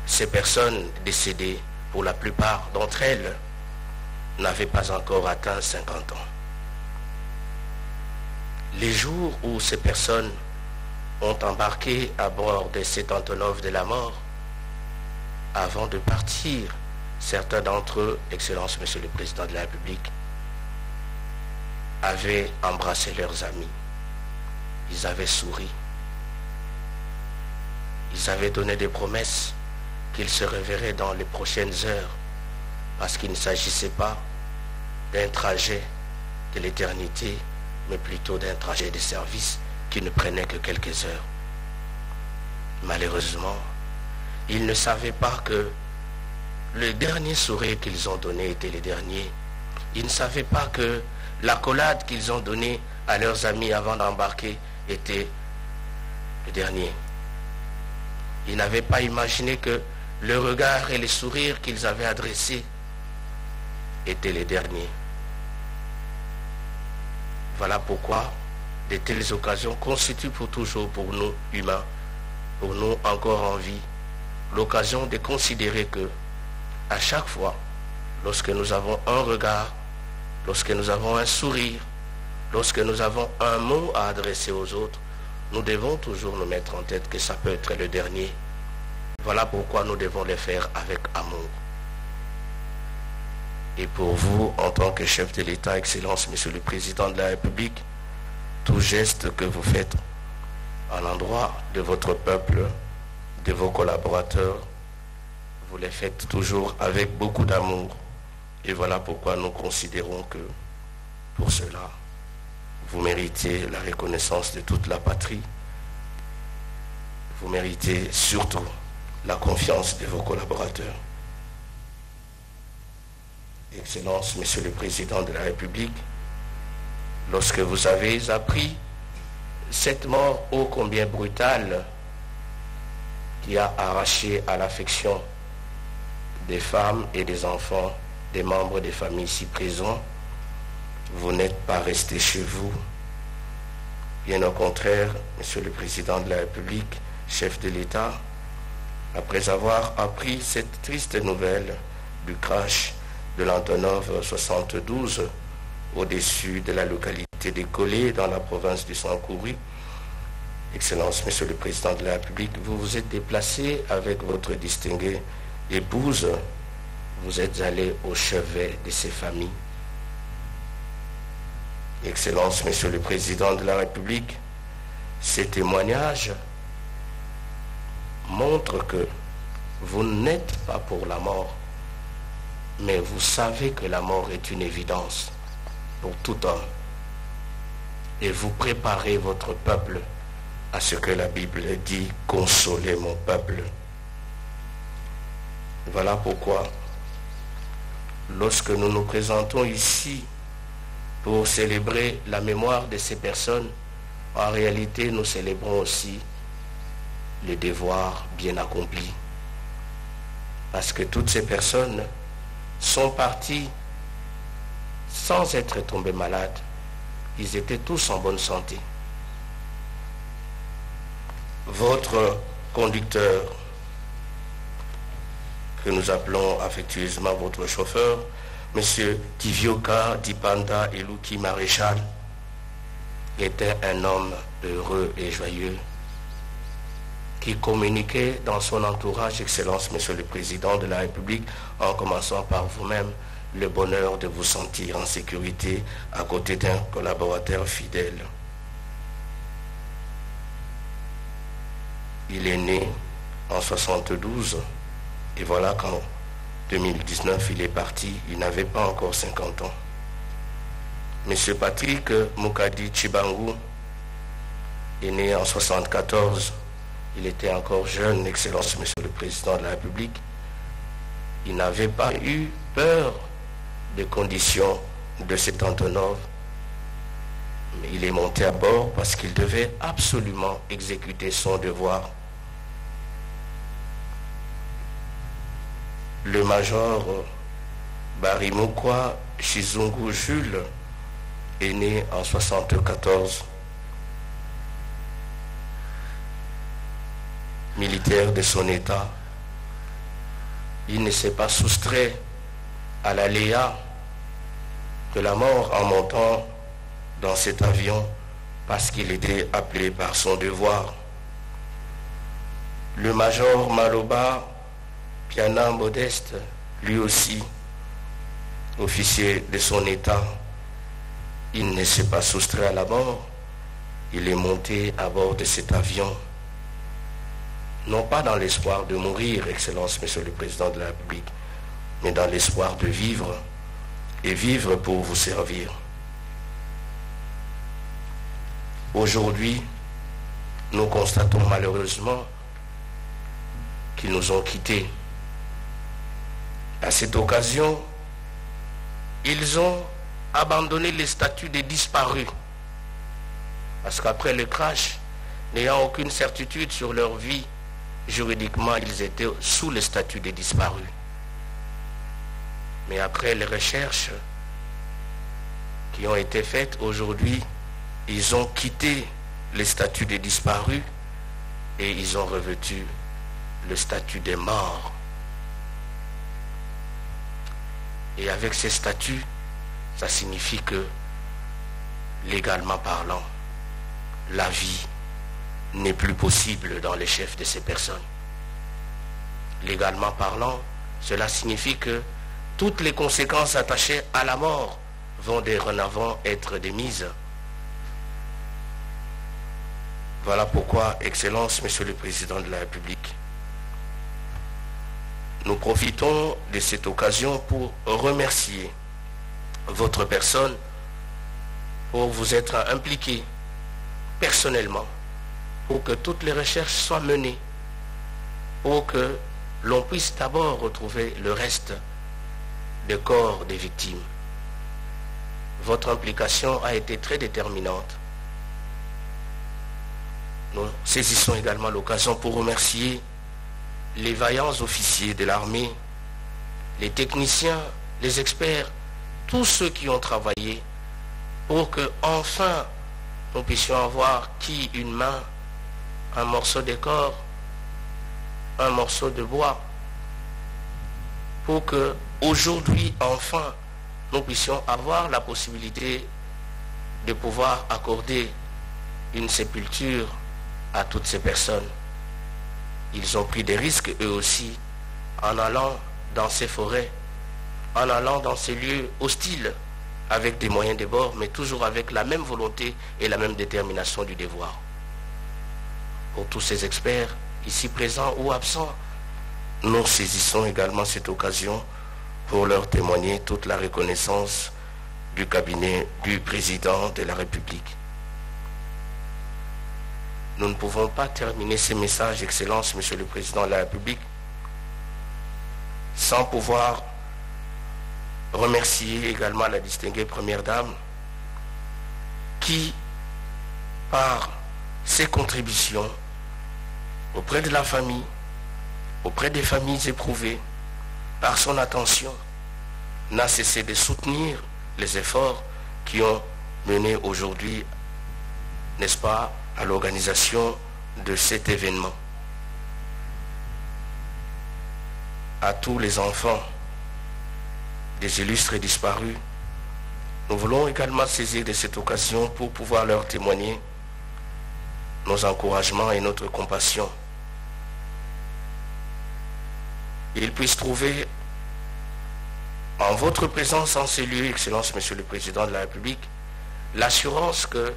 ces personnes décédées, pour la plupart d'entre elles, n'avaient pas encore atteint 50 ans. Les jours où ces personnes ont embarqué à bord de cet Antonov de la mort, avant de partir, certains d'entre eux, Excellence, Monsieur le Président de la République, avaient embrassé leurs amis. Ils avaient souri. Ils avaient donné des promesses qu'ils se reverraient dans les prochaines heures, parce qu'il ne s'agissait pas d'un trajet de l'éternité, mais plutôt d'un trajet de service qui ne prenait que quelques heures. Malheureusement, ils ne savaient pas que le dernier sourire qu'ils ont donné était le dernier. Ils ne savaient pas que l'accolade qu'ils ont donnée à leurs amis avant d'embarquer était le dernier. Ils n'avaient pas imaginé que le regard et les sourires qu'ils avaient adressés étaient les derniers. Voilà pourquoi de telles occasions constituent pour toujours pour nous humains, pour nous encore en vie, l'occasion de considérer que à chaque fois, lorsque nous avons un regard, lorsque nous avons un sourire, lorsque nous avons un mot à adresser aux autres, nous devons toujours nous mettre en tête que ça peut être le dernier. Voilà pourquoi nous devons le faire avec amour. Et pour vous, en tant que chef de l'État, Excellence, Monsieur le Président de la République, tout geste que vous faites à l'endroit de votre peuple, de vos collaborateurs, vous les faites toujours avec beaucoup d'amour. Et voilà pourquoi nous considérons que, pour cela, vous méritez la reconnaissance de toute la patrie. Vous méritez surtout la confiance de vos collaborateurs. Excellence, Monsieur le Président de la République, lorsque vous avez appris cette mort ô combien brutale qui a arraché à l'affection des femmes et des enfants, des membres des familles ici présents, vous n'êtes pas resté chez vous. Bien au contraire, Monsieur le Président de la République, chef de l'État, après avoir appris cette triste nouvelle du crash de l'Antonov 72 au-dessus de la localité de Colé dans la province du Sankouri, Excellence, Monsieur le Président de la République, vous vous êtes déplacé avec votre distinguée épouse, vous êtes allé au chevet de ces familles. Excellence, Monsieur le Président de la République, ces témoignages montrent que vous n'êtes pas pour la mort, mais vous savez que la mort est une évidence pour tout homme. Et vous préparez votre peuple à ce que la Bible dit, consolez mon peuple. Voilà pourquoi, lorsque nous nous présentons ici pour célébrer la mémoire de ces personnes, en réalité, nous célébrons aussi le devoir bien accompli. Parce que toutes ces personnes sont partis sans être tombés malades. Ils étaient tous en bonne santé. Votre conducteur, que nous appelons affectueusement votre chauffeur, M. Tivioka Dipanda Eluki Maréchal, était un homme heureux et joyeux qui communiquait dans son entourage, Excellence, Monsieur le Président de la République, en commençant par vous-même, le bonheur de vous sentir en sécurité à côté d'un collaborateur fidèle. Il est né en 72 et voilà qu'en 2019 il est parti, il n'avait pas encore 50 ans. Monsieur Patrick Mukadi Chibangu est né en 74. Il était encore jeune, Excellence, Monsieur le Président de la République. Il n'avait pas eu peur des conditions de cet Antonov. Mais il est monté à bord parce qu'il devait absolument exécuter son devoir. Le major Barimukwa Chizungu Jules est né en 74. Militaire de son état, il ne s'est pas soustrait à l'aléa de la mort en montant dans cet avion parce qu'il était appelé par son devoir. Le major Maloba Piana Modeste, lui aussi, officier de son état, il ne s'est pas soustrait à la mort. Il est monté à bord de cet avion, non pas dans l'espoir de mourir, Excellence, Monsieur le Président de la République, mais dans l'espoir de vivre, et vivre pour vous servir. Aujourd'hui, nous constatons malheureusement qu'ils nous ont quittés. À cette occasion, ils ont abandonné les statuts des disparus. Parce qu'après le crash, n'ayant aucune certitude sur leur vie, juridiquement, ils étaient sous le statut des disparus. Mais après les recherches qui ont été faites aujourd'hui, ils ont quitté le statut des disparus et ils ont revêtu le statut des morts. Et avec ces statuts, ça signifie que, légalement parlant, la vie n'est plus possible dans les chefs de ces personnes. Légalement parlant, cela signifie que toutes les conséquences attachées à la mort vont dorénavant être démises. Voilà pourquoi, Excellence, Monsieur le Président de la République, nous profitons de cette occasion pour remercier votre personne pour vous être impliqué personnellement pour que toutes les recherches soient menées, pour que l'on puisse d'abord retrouver le reste des corps des victimes. Votre implication a été très déterminante. Nous saisissons également l'occasion pour remercier les vaillants officiers de l'armée, les techniciens, les experts, tous ceux qui ont travaillé pour que enfin nous puissions avoir qui une main, un morceau de corps, un morceau de bois, pour que aujourd'hui enfin nous puissions avoir la possibilité de pouvoir accorder une sépulture à toutes ces personnes. Ils ont pris des risques eux aussi en allant dans ces forêts, en allant dans ces lieux hostiles avec des moyens de bord, mais toujours avec la même volonté et la même détermination du devoir. Pour tous ces experts, ici présents ou absents, nous saisissons également cette occasion pour leur témoigner toute la reconnaissance du cabinet du président de la République. Nous ne pouvons pas terminer ces messages, Excellence, Monsieur le Président de la République, sans pouvoir remercier également la distinguée Première Dame qui, par ses contributions auprès de la famille, auprès des familles éprouvées, par son attention, n'a cessé de soutenir les efforts qui ont mené aujourd'hui, n'est-ce pas, à l'organisation de cet événement. À tous les enfants des illustres disparus, nous voulons également saisir de cette occasion pour pouvoir leur témoigner nos encouragements et notre compassion. Ils puissent trouver en votre présence en ces lieux, Excellence, Monsieur le Président de la République, l'assurance que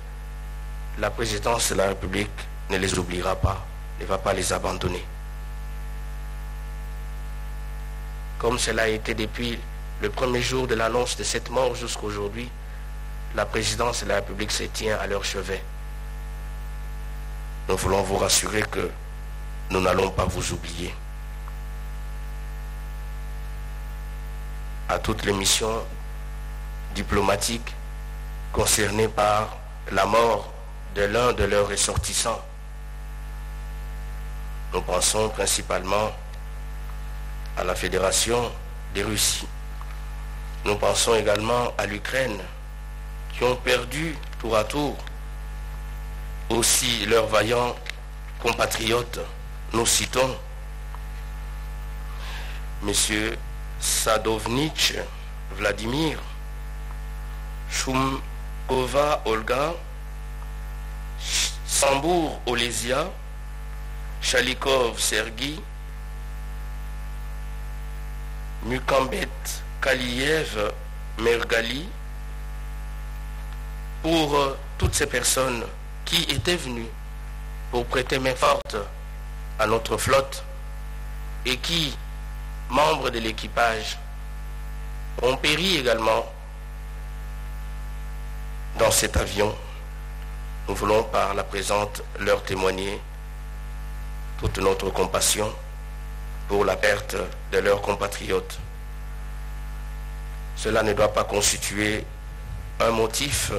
la présidence de la République ne les oubliera pas, ne va pas les abandonner. Comme cela a été depuis le premier jour de l'annonce de cette mort jusqu'à aujourd'hui, la présidence de la République se tient à leur chevet. Nous voulons vous rassurer que nous n'allons pas vous oublier. À toutes les missions diplomatiques concernées par la mort de l'un de leurs ressortissants, nous pensons principalement à la Fédération de Russie. Nous pensons également à l'Ukraine, qui ont perdu tour à tour aussi leurs vaillants compatriotes. Nous citons M. Sadovnitch Vladimir, Shumkova Olga, Sambour Olesia, Chalikov Sergi, Mukambet Kaliev Mergali, pour toutes ces personnes qui étaient venues pour prêter main forte à notre flotte et qui, membres de l'équipage, ont péri également dans cet avion. Nous voulons par la présente leur témoigner toute notre compassion pour la perte de leurs compatriotes. Cela ne doit pas constituer un motif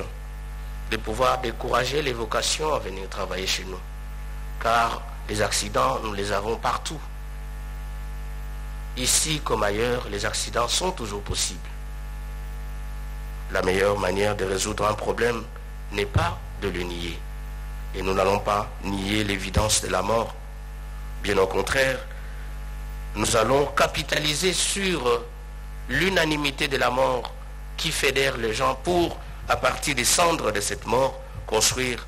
de pouvoir décourager les vocations à venir travailler chez nous, car les accidents, nous les avons partout. Ici comme ailleurs, les accidents sont toujours possibles. La meilleure manière de résoudre un problème n'est pas de le nier. Et nous n'allons pas nier l'évidence de la mort. Bien au contraire, nous allons capitaliser sur l'unanimité de la mort qui fédère les gens pour, à partir des cendres de cette mort, construire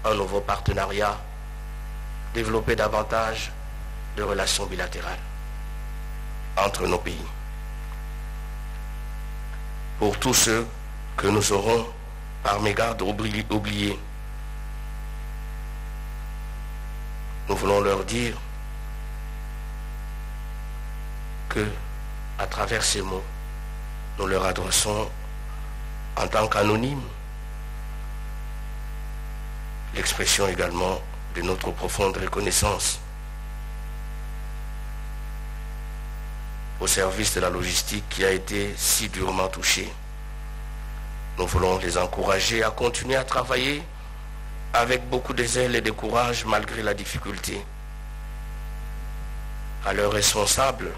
un nouveau partenariat développer davantage de relations bilatérales entre nos pays. Pour tous ceux que nous aurons par mégarde oubliés, nous voulons leur dire que, à travers ces mots, nous leur adressons en tant qu'anonymes l'expression également de notre profonde reconnaissance au service de la logistique qui a été si durement touché. Nous voulons les encourager à continuer à travailler avec beaucoup de zèle et de courage malgré la difficulté. À leurs responsables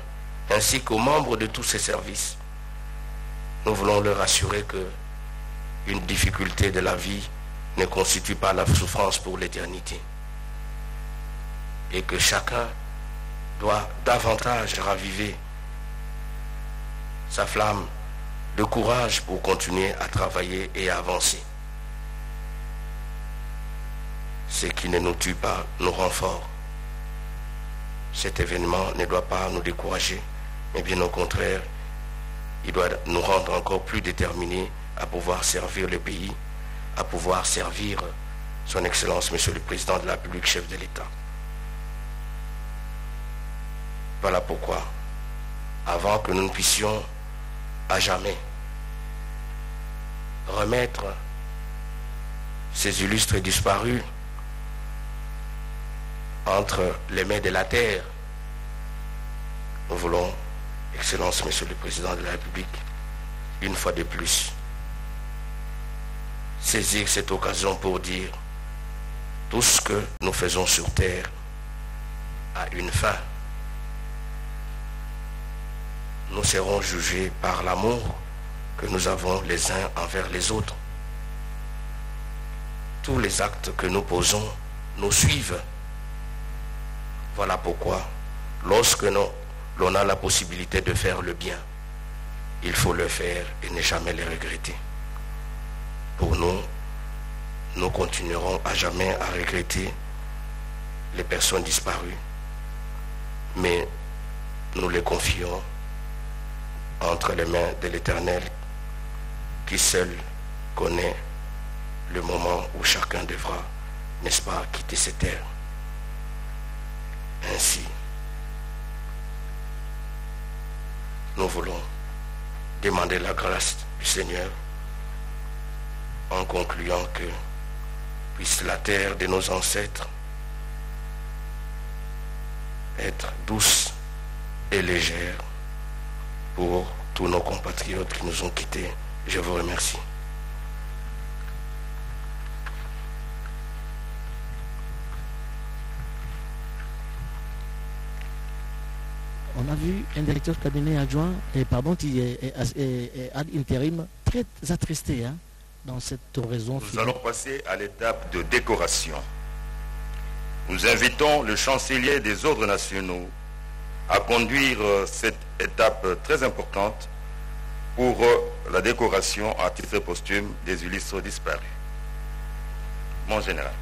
ainsi qu'aux membres de tous ces services, nous voulons leur assurer que une difficulté de la vie ne constitue pas la souffrance pour l'éternité et que chacun doit davantage raviver sa flamme de courage pour continuer à travailler et à avancer. Ce qui ne nous tue pas nous rend forts. Cet événement ne doit pas nous décourager, mais bien au contraire, il doit nous rendre encore plus déterminés à pouvoir servir le pays, à pouvoir servir son Excellence, Monsieur le Président de la République, chef de l'État. Voilà pourquoi, avant que nous ne puissions à jamais remettre ces illustres disparus entre les mains de la terre, nous voulons, Excellence, Monsieur le Président de la République, une fois de plus, saisir cette occasion pour dire tout ce que nous faisons sur terre a une fin. Nous serons jugés par l'amour que nous avons les uns envers les autres. Tous les actes que nous posons nous suivent. Voilà pourquoi, lorsque l'on a la possibilité de faire le bien, il faut le faire et ne jamais le regretter. Pour nous, nous continuerons à jamais à regretter les personnes disparues, mais nous les confions entre les mains de l'Éternel, qui seul connaît le moment où chacun devra, n'est-ce pas, quitter cette terre. Ainsi, nous voulons demander la grâce du Seigneur en concluant que puisse la terre de nos ancêtres être douce et légère pour tous nos compatriotes qui nous ont quittés. Je vous remercie. On a vu un directeur cabinet adjoint, qui est ad intérim, très attristé dans cette oraison. Nous allons passer à l'étape de décoration. Nous invitons le chancelier des ordres nationaux à conduire cette étape très importante pour la décoration à titre posthume des illustres disparus. Mon général.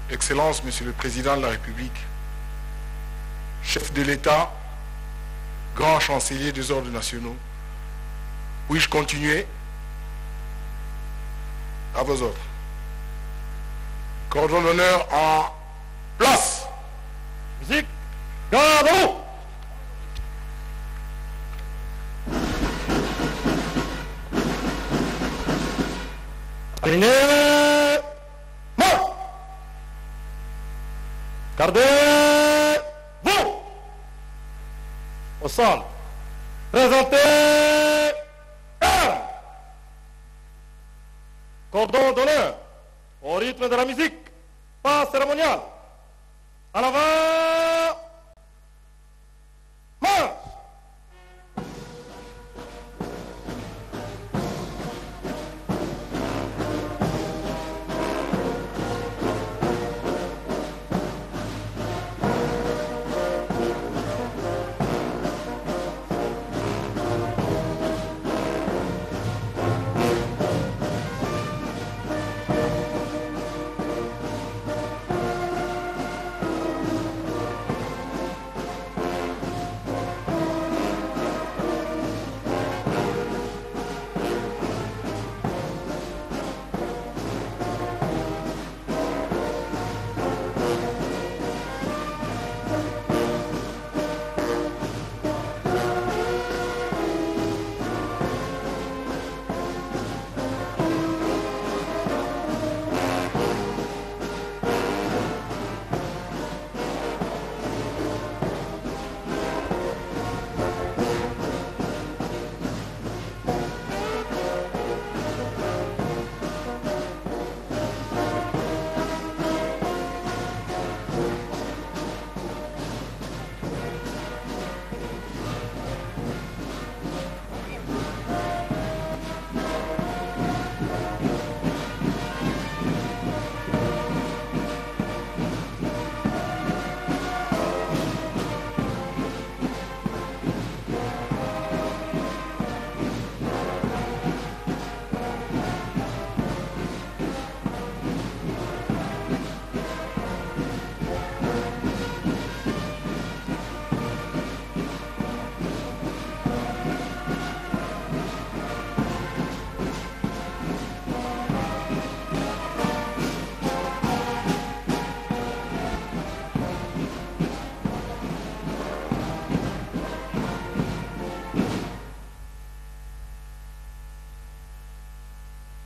Excellence, Monsieur le Président de la République, chef de l'État, grand chancelier des ordres nationaux, puis-je continuer? À vos ordres. Cordon d'honneur en place. Musique, garde-vous. Aligné, mort. Gardez-vous au centre. Présentez armes. Cordon d'honneur au rythme de la musique. Pas cérémonial. En avant. Marche.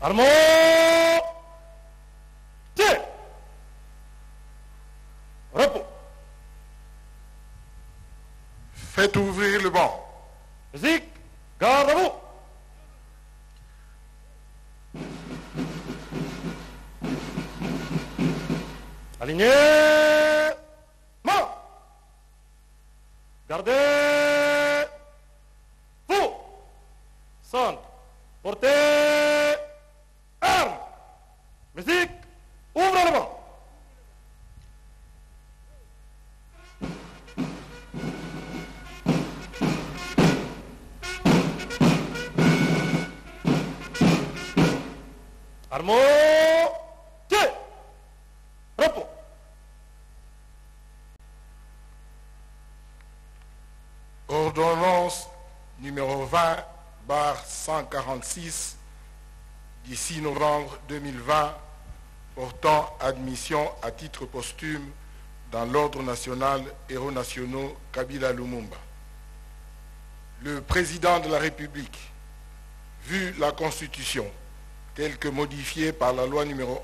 Armons. Tir. Repos. Faites ouvrir le banc. Musique. Garde à vous. Alignez. Main. Gardez. Vous. Centre. Portez. Arme. Musique. Ouvrez le banc. Armons. Tir. Repos. Ordonnance numéro 20/146 du 6 novembre 2020 portant admission à titre posthume dans l'ordre national héros nationaux Kabila Lumumba. Le président de la République, vu la Constitution telle que modifiée par la loi numéro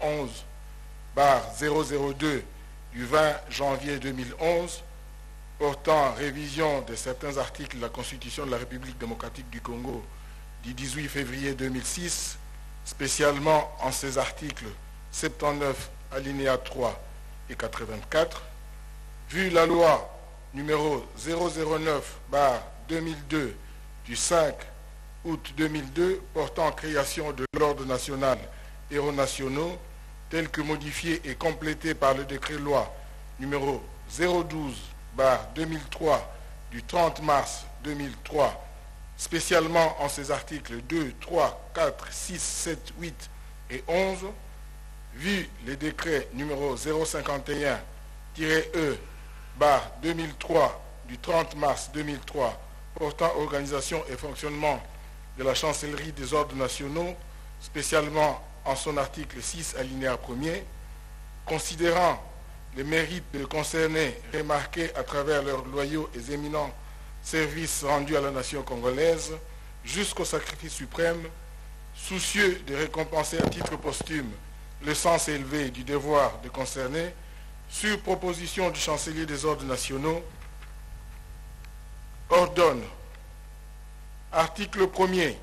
11/002 du 20 janvier 2011 portant révision de certains articles de la Constitution de la République démocratique du Congo du 18 février 2006, spécialement en ses articles 79 alinéa 3 et 84, vu la loi numéro 009/2002 du 5 août 2002 portant création de l'ordre national héros nationaux, tel que modifié et complété par le décret-loi numéro 012/2003 du 30 mars 2003, spécialement en ses articles 2, 3, 4, 6, 7, 8 et 11, vu les décrets numéro 051-E/2003 du 30 mars 2003 portant organisation et fonctionnement de la chancellerie des ordres nationaux, spécialement en son article 6 alinéa 1er, considérant les mérites de concernés remarqués à travers leurs loyaux et éminents services rendus à la nation congolaise jusqu'au sacrifice suprême, soucieux de récompenser à titre posthume le sens élevé du devoir de concerner, sur proposition du chancelier des ordres nationaux, ordonne, article 1er,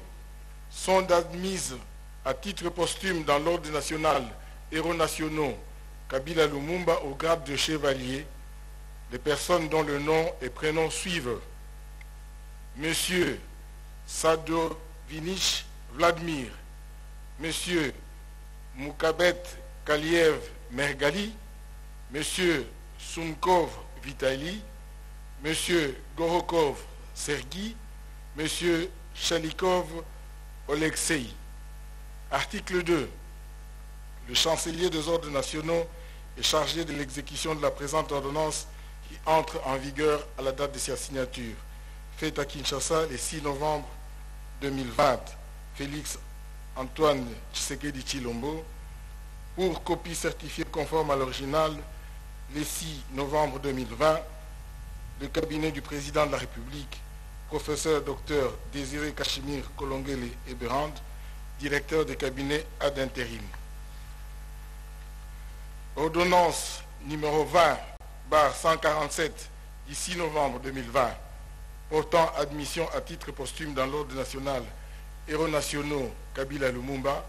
sont admises à titre posthume dans l'ordre national héros nationaux Kabila Lumumba au grade de chevalier les personnes dont le nom et prénom suivent: Monsieur Sadovinich Vladimir, Monsieur Moukabet Kaliev Mergali, Monsieur Sumkov Vitali, Monsieur Gorokov Sergi, Monsieur Chalikov Oleksei. Article 2. Le chancelier des ordres nationaux est chargé de l'exécution de la présente ordonnance qui entre en vigueur à la date de sa signature, faite à Kinshasa le 6 novembre 2020. Félix Antoine Tshisekedi Tshilombo, pour copie certifiée conforme à l'original, le 6 novembre 2020, le cabinet du président de la République, professeur Dr Désiré Kachimir Kolongele Eberand, directeur de cabinet ad intérim. Ordonnance numéro 20/147 du 6 novembre 2020 portant admission à titre posthume dans l'ordre national héros nationaux Kabila Lumumba.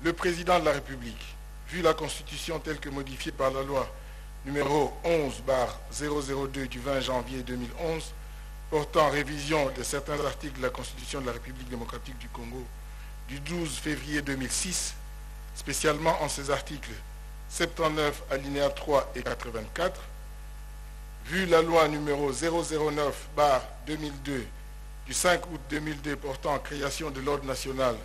Le président de la République, vu la Constitution telle que modifiée par la loi numéro 11/002 du 20 janvier 2011 portant révision de certains articles de la Constitution de la République démocratique du Congo du 12 février 2006, spécialement en ses articles 79 alinéa 3 et 84, vu la loi numéro 009/2002 du 5 août 2002 portant création de l'ordre national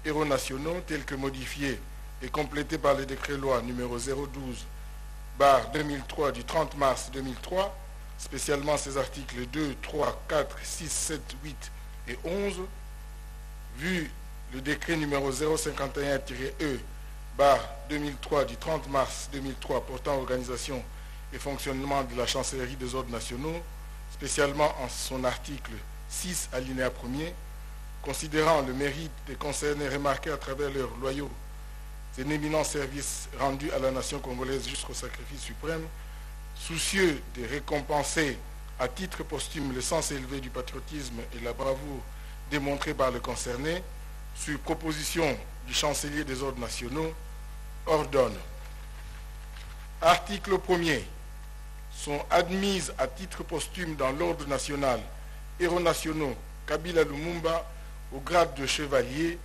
héros nationaux tel que modifié et complété par le décret-loi numéro 012/2003 du 30 mars 2003, spécialement ses articles 2, 3, 4, 6, 7, 8 et 11, vu le décret numéro 051-E/2003 du 30 mars 2003 portant organisation et fonctionnement de la chancellerie des ordres nationaux, spécialement en son article 6 alinéa 1er, considérant le mérite des concernés remarqués à travers leurs loyaux et éminents services rendus à la nation congolaise jusqu'au sacrifice suprême, soucieux de récompenser à titre posthume le sens élevé du patriotisme et la bravoure démontrée par le concerné, sur proposition du chancelier des ordres nationaux, ordonne. Article 1er. Sont admises à titre posthume dans l'ordre national héros nationaux Kabila Lumumba au grade de chevalier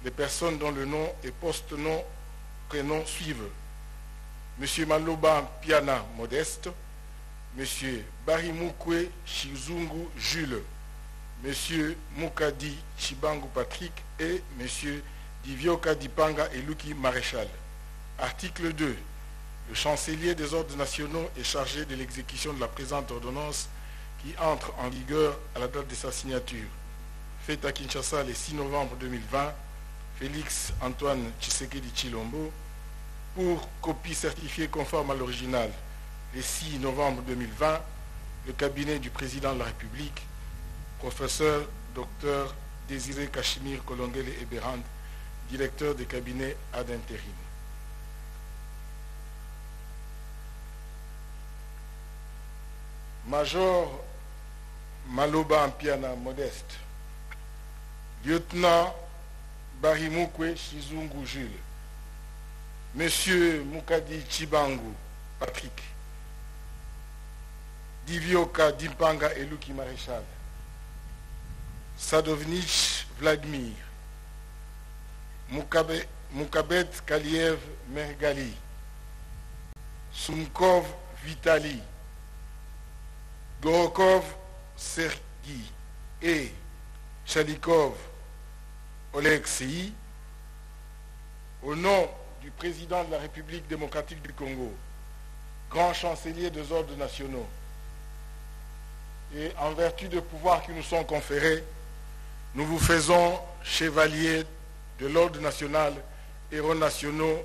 les personnes dont le nom et post-nom prénom suivent. M. Maloba Piana Modeste, M. Barimukwe Chizungu Jules, M. Mukadi Chibangu Patrick et M. Divioka Dipanga Eluki Maréchal. Article 2. Le chancelier des ordres nationaux est chargé de l'exécution de la présente ordonnance qui entre en vigueur à la date de sa signature. Faite à Kinshasa le 6 novembre 2020, Félix Antoine Tshisekedi Tshilombo, pour copie certifiée conforme à l'original le 6 novembre 2020, le cabinet du président de la République, professeur Dr Désiré Kachimir Kolongele Eberand, directeur des cabinets ad intérim. Major Maloba Mpiana Modeste, lieutenant Barimukwe Chizungu Jules, Monsieur Mukadi Chibangu Patrick, Divioka Dimpanga Eluki Maréchal, Sadovnich Vladimir, Mukabet Kaliev Mergali, Sumkov Vitali, Gorokov Sergi et Chalikov Oleksiy, au nom du président de la République démocratique du Congo, grand chancelier des ordres nationaux, et en vertu des pouvoirs qui nous sont conférés, nous vous faisons chevalier de l'ordre national, héros nationaux,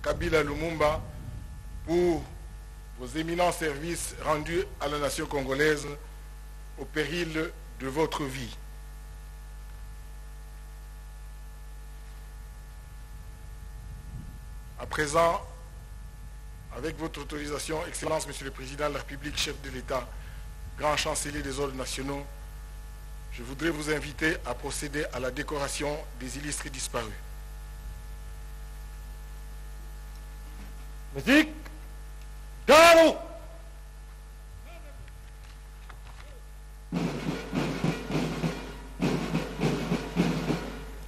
Kabila Lumumba, pour vos éminents services rendus à la nation congolaise au péril de votre vie. À présent, avec votre autorisation, Excellence, Monsieur le Président de la République, chef de l'État, grand chancelier des ordres nationaux, je voudrais vous inviter à procéder à la décoration des illustres disparus. Musique, debout.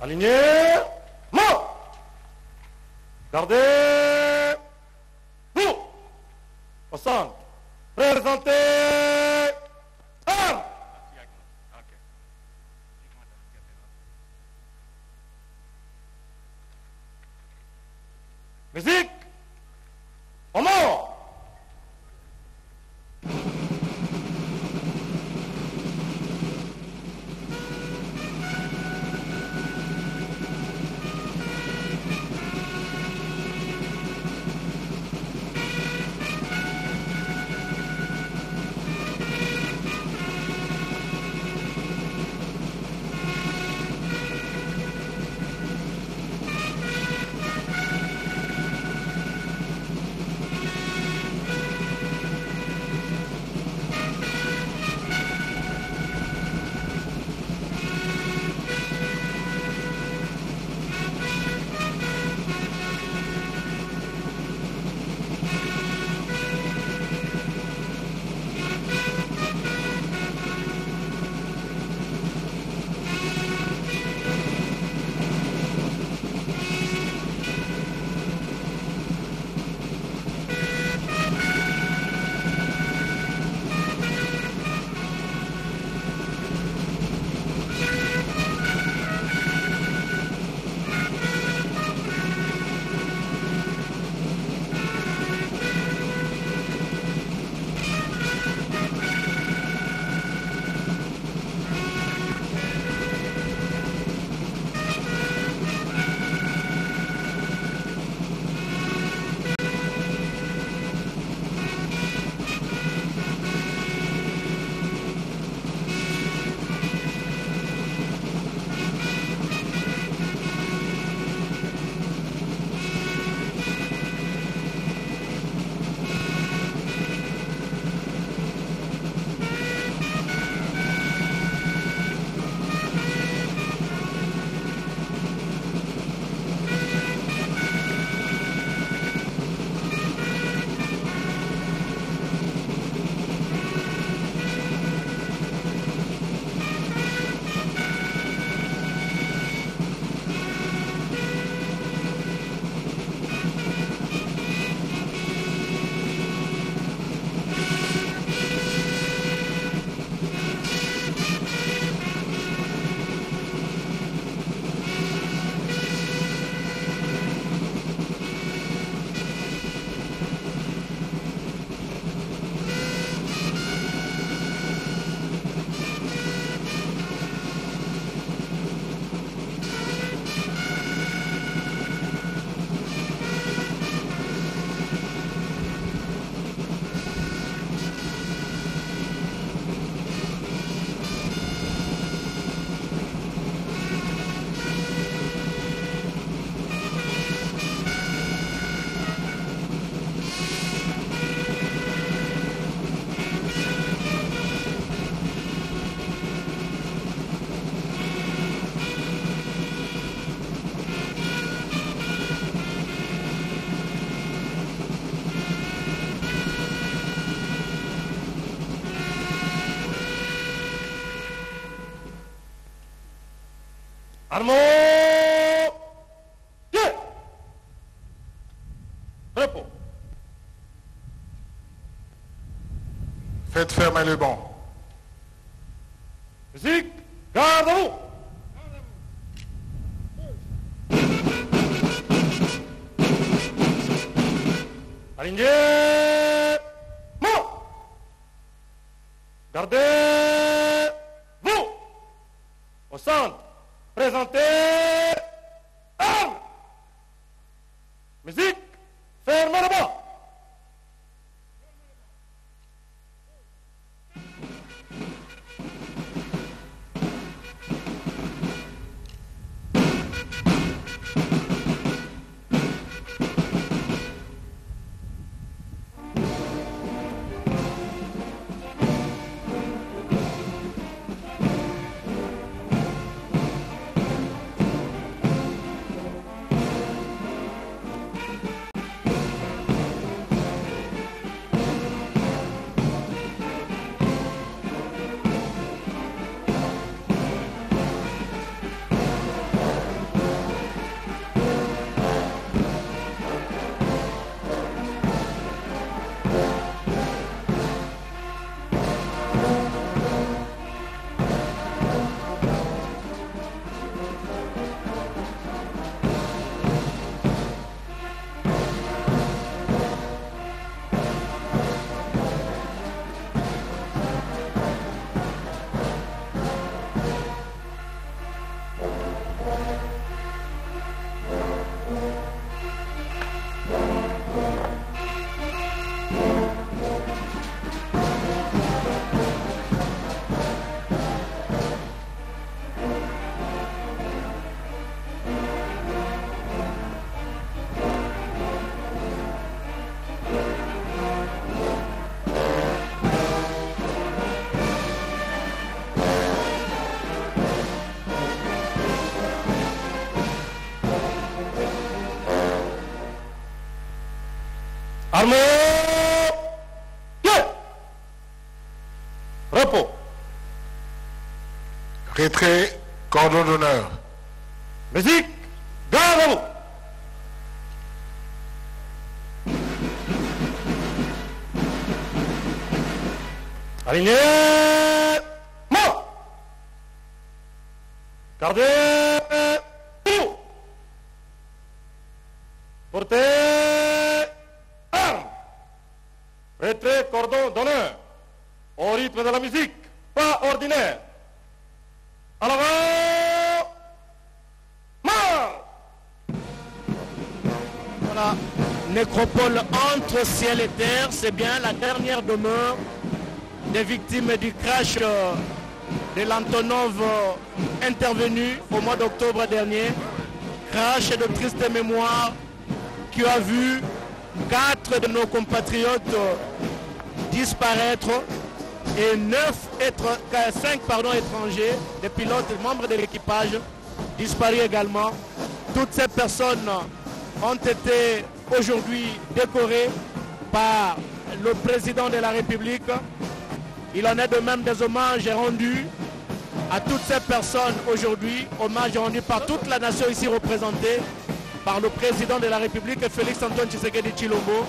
Aligné, mort. Gardez, vous. Au centre, présentez, armes. Musique, au mort. Armons. Pied. Repos. Faites fermer le banc. Musique. Garde-vous. Alignez. Mort. Gardez-vous. Au centre. Présentez. Armes. Musique. Fermez le banc. Armons. Pied. Repos. Retrait, cordon d'honneur. Musique. Garde-vous. Alignez. Mort. Gardez-vous. Portez. Armes. Retrait, cordon d'honneur. Au rythme de la musique, pas ordinaire. À l'avant. Mort. Voilà, nécropole entre ciel et terre, c'est bien la dernière demeure des victimes du crash de l'Antonov intervenu au mois d'octobre dernier. Crash de triste mémoire qui a vu 4 de nos compatriotes disparaître et 5 étrangers, des pilotes, membres de l'équipage, disparus également. Toutes ces personnes ont été aujourd'hui décorées par le président de la République. Il en est de même des hommages rendus à toutes ces personnes aujourd'hui, hommages rendus par toute la nation ici représentée, par le président de la République, Félix Antoine Tshisekedi Tshilombo,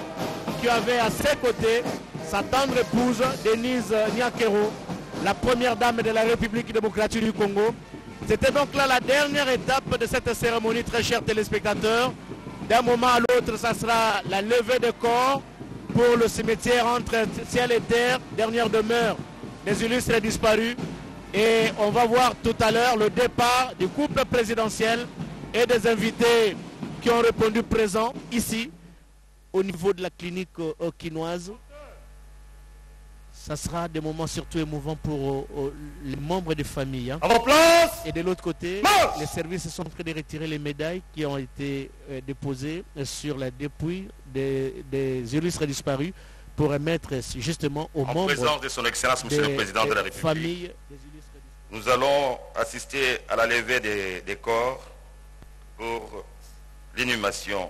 qui avait à ses côtés sa tendre épouse, Denise Nyakero, la première dame de la République démocratique du Congo. C'était donc là la dernière étape de cette cérémonie, très chers téléspectateurs. D'un moment à l'autre, ça sera la levée de corps pour le cimetière entre ciel et terre, dernière demeure des illustres disparus. Et on va voir tout à l'heure le départ du couple présidentiel et des invités qui ont répondu présents ici, au niveau de la clinique quinoise. Ça sera des moments surtout émouvants pour les membres des familles. Hein. À vos places. Et de l'autre côté, les services sont en train de retirer les médailles qui ont été déposées sur la dépouille des illustres disparus pour remettre justement aux membres en présence de son Excellence, Monsieur le Président de la République. Nous allons assister à la levée des corps pour l'inhumation.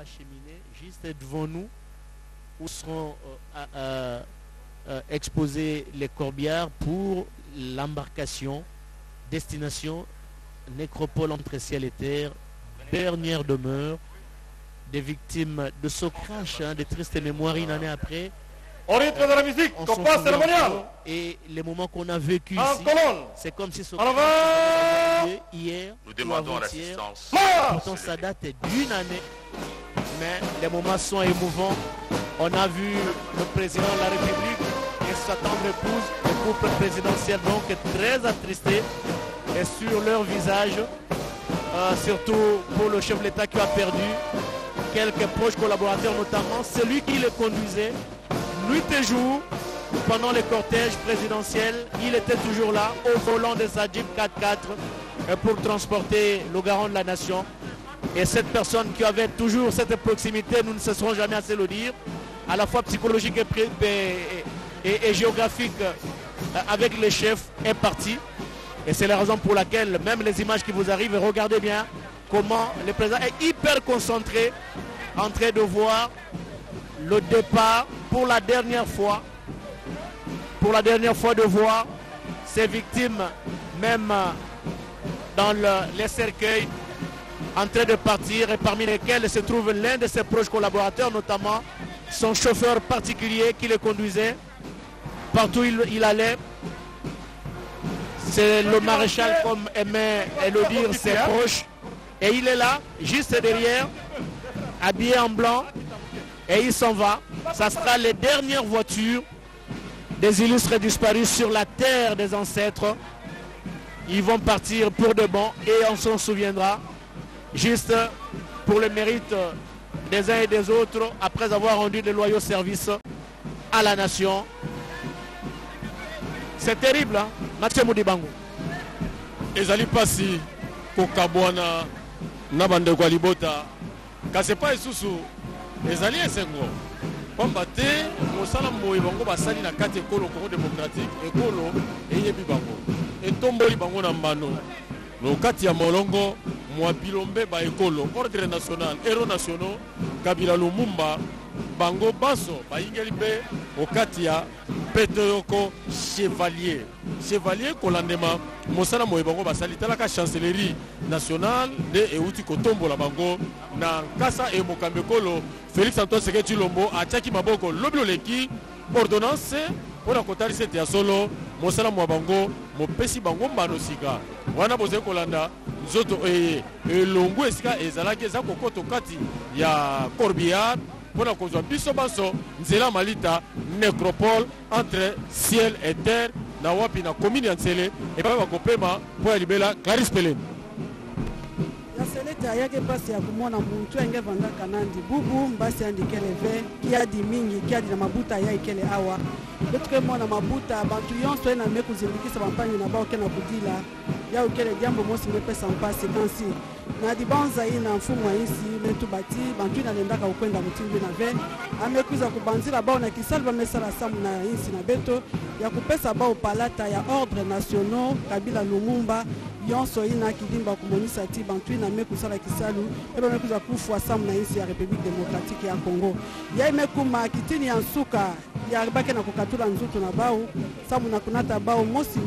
acheminer juste devant nous où seront exposés les corbières pour l'embarcation destination nécropole entre ciel et terre, dernière demeure des victimes de ce crash, de tristes mémoires une année après. Au rythme de la musique, compas cérémonial. Et les moments qu'on a vécu ici, c'est comme si ce hier, nous demandons l'assistance. Pourtant ça date d'une année, mais les moments sont émouvants. On a vu le président de la République et sa tendre épouse, le couple présidentiel donc très attristé, et sur leur visage, surtout pour le chef de l'État qui a perdu quelques proches collaborateurs, notamment celui qui le conduisait nuit et jour pendant les cortèges présidentiels. Il était toujours là au volant de sa Jeep 4x4 pour transporter le garant de la nation. Et cette personne qui avait toujours cette proximité, nous ne cesserons jamais assez le dire, à la fois psychologique et géographique avec les chefs, est partie. Et c'est la raison pour laquelle même les images qui vous arrivent, regardez bien comment le président est hyper concentré en train de voir le départ pour la dernière fois de voir ces victimes, même dans les cercueils, en train de partir, et parmi lesquels se trouve l'un de ses proches collaborateurs, notamment son chauffeur particulier qui le conduisait partout où il allait. C'est le maréchal, comme aimait le dire ses proches, et il est là, juste derrière, habillé en blanc, et il s'en va. Ça sera les dernières voitures des illustres disparus sur la terre des ancêtres. Ils vont partir pour de bon et on s'en souviendra, juste pour le mérite des uns et des autres, après avoir rendu de loyaux services à la nation. C'est terrible, hein? Mathieu Moudibango. Ezali pasi kokabwana na bande kwa libota kasi pa isusu ezali esengo pamba te mosala moye bango basali na kati ekolo Congo démocratique ekolo eyebi bango etomboli bango na mbano no kati ya molongo mwa bilombe ba ekolo ordre national héros nationaux Kabila Lumumba bango baso bayingeli mpe okati ya Petoyoko chevalier kolandema mosala moye bango basali talaka chancellerie nationale de euti kotombola bango na nkasa e mokambe kolo Félix Antoine Tshisekedi Tshilombo atiaki maboko lobi oleki ordonnance mpona kotalisa ete ya solo mosala mwa bango mopesi bango mbano sika wana bozali kolanda nzoto elongu esika ezalaki eza kokoto kati ya corbillard mpona kozwa biso baso nzela malita nécropole entre ciel et terre na wapi na commune ya Ntsele epai bakopema mpo ya libela Clarisse Peleni yaselete ayaki mpasi ya komona muntu enge vandaka nandi bubu mbasi andikele ve kiadi mingi kiadi na mabuta ya ikele awa betuke mona mabuta bantu yonso ena me kuzindikisa bampangi na bao kena kudila ya ukele jambo mosi mepesa mpasi kansi na dibanza ina mfumu wa isi metu bati bantu inalendaka ukwenda mutimbi na ve amekuza kubanzila bao na kisali bamesala samu na isi na beto ya kupesa bao palata ya ordre nationaux Kabila Lumumba yonso ina kidimba kumonisa ti bantu ina mekusala kisalu ebe mekuza kufwa samu na isi ya République démocratique ya Congo ya imekuma kitini ya nsuka ya bake na kukatula nzutu na bao samu na kunata bao mosi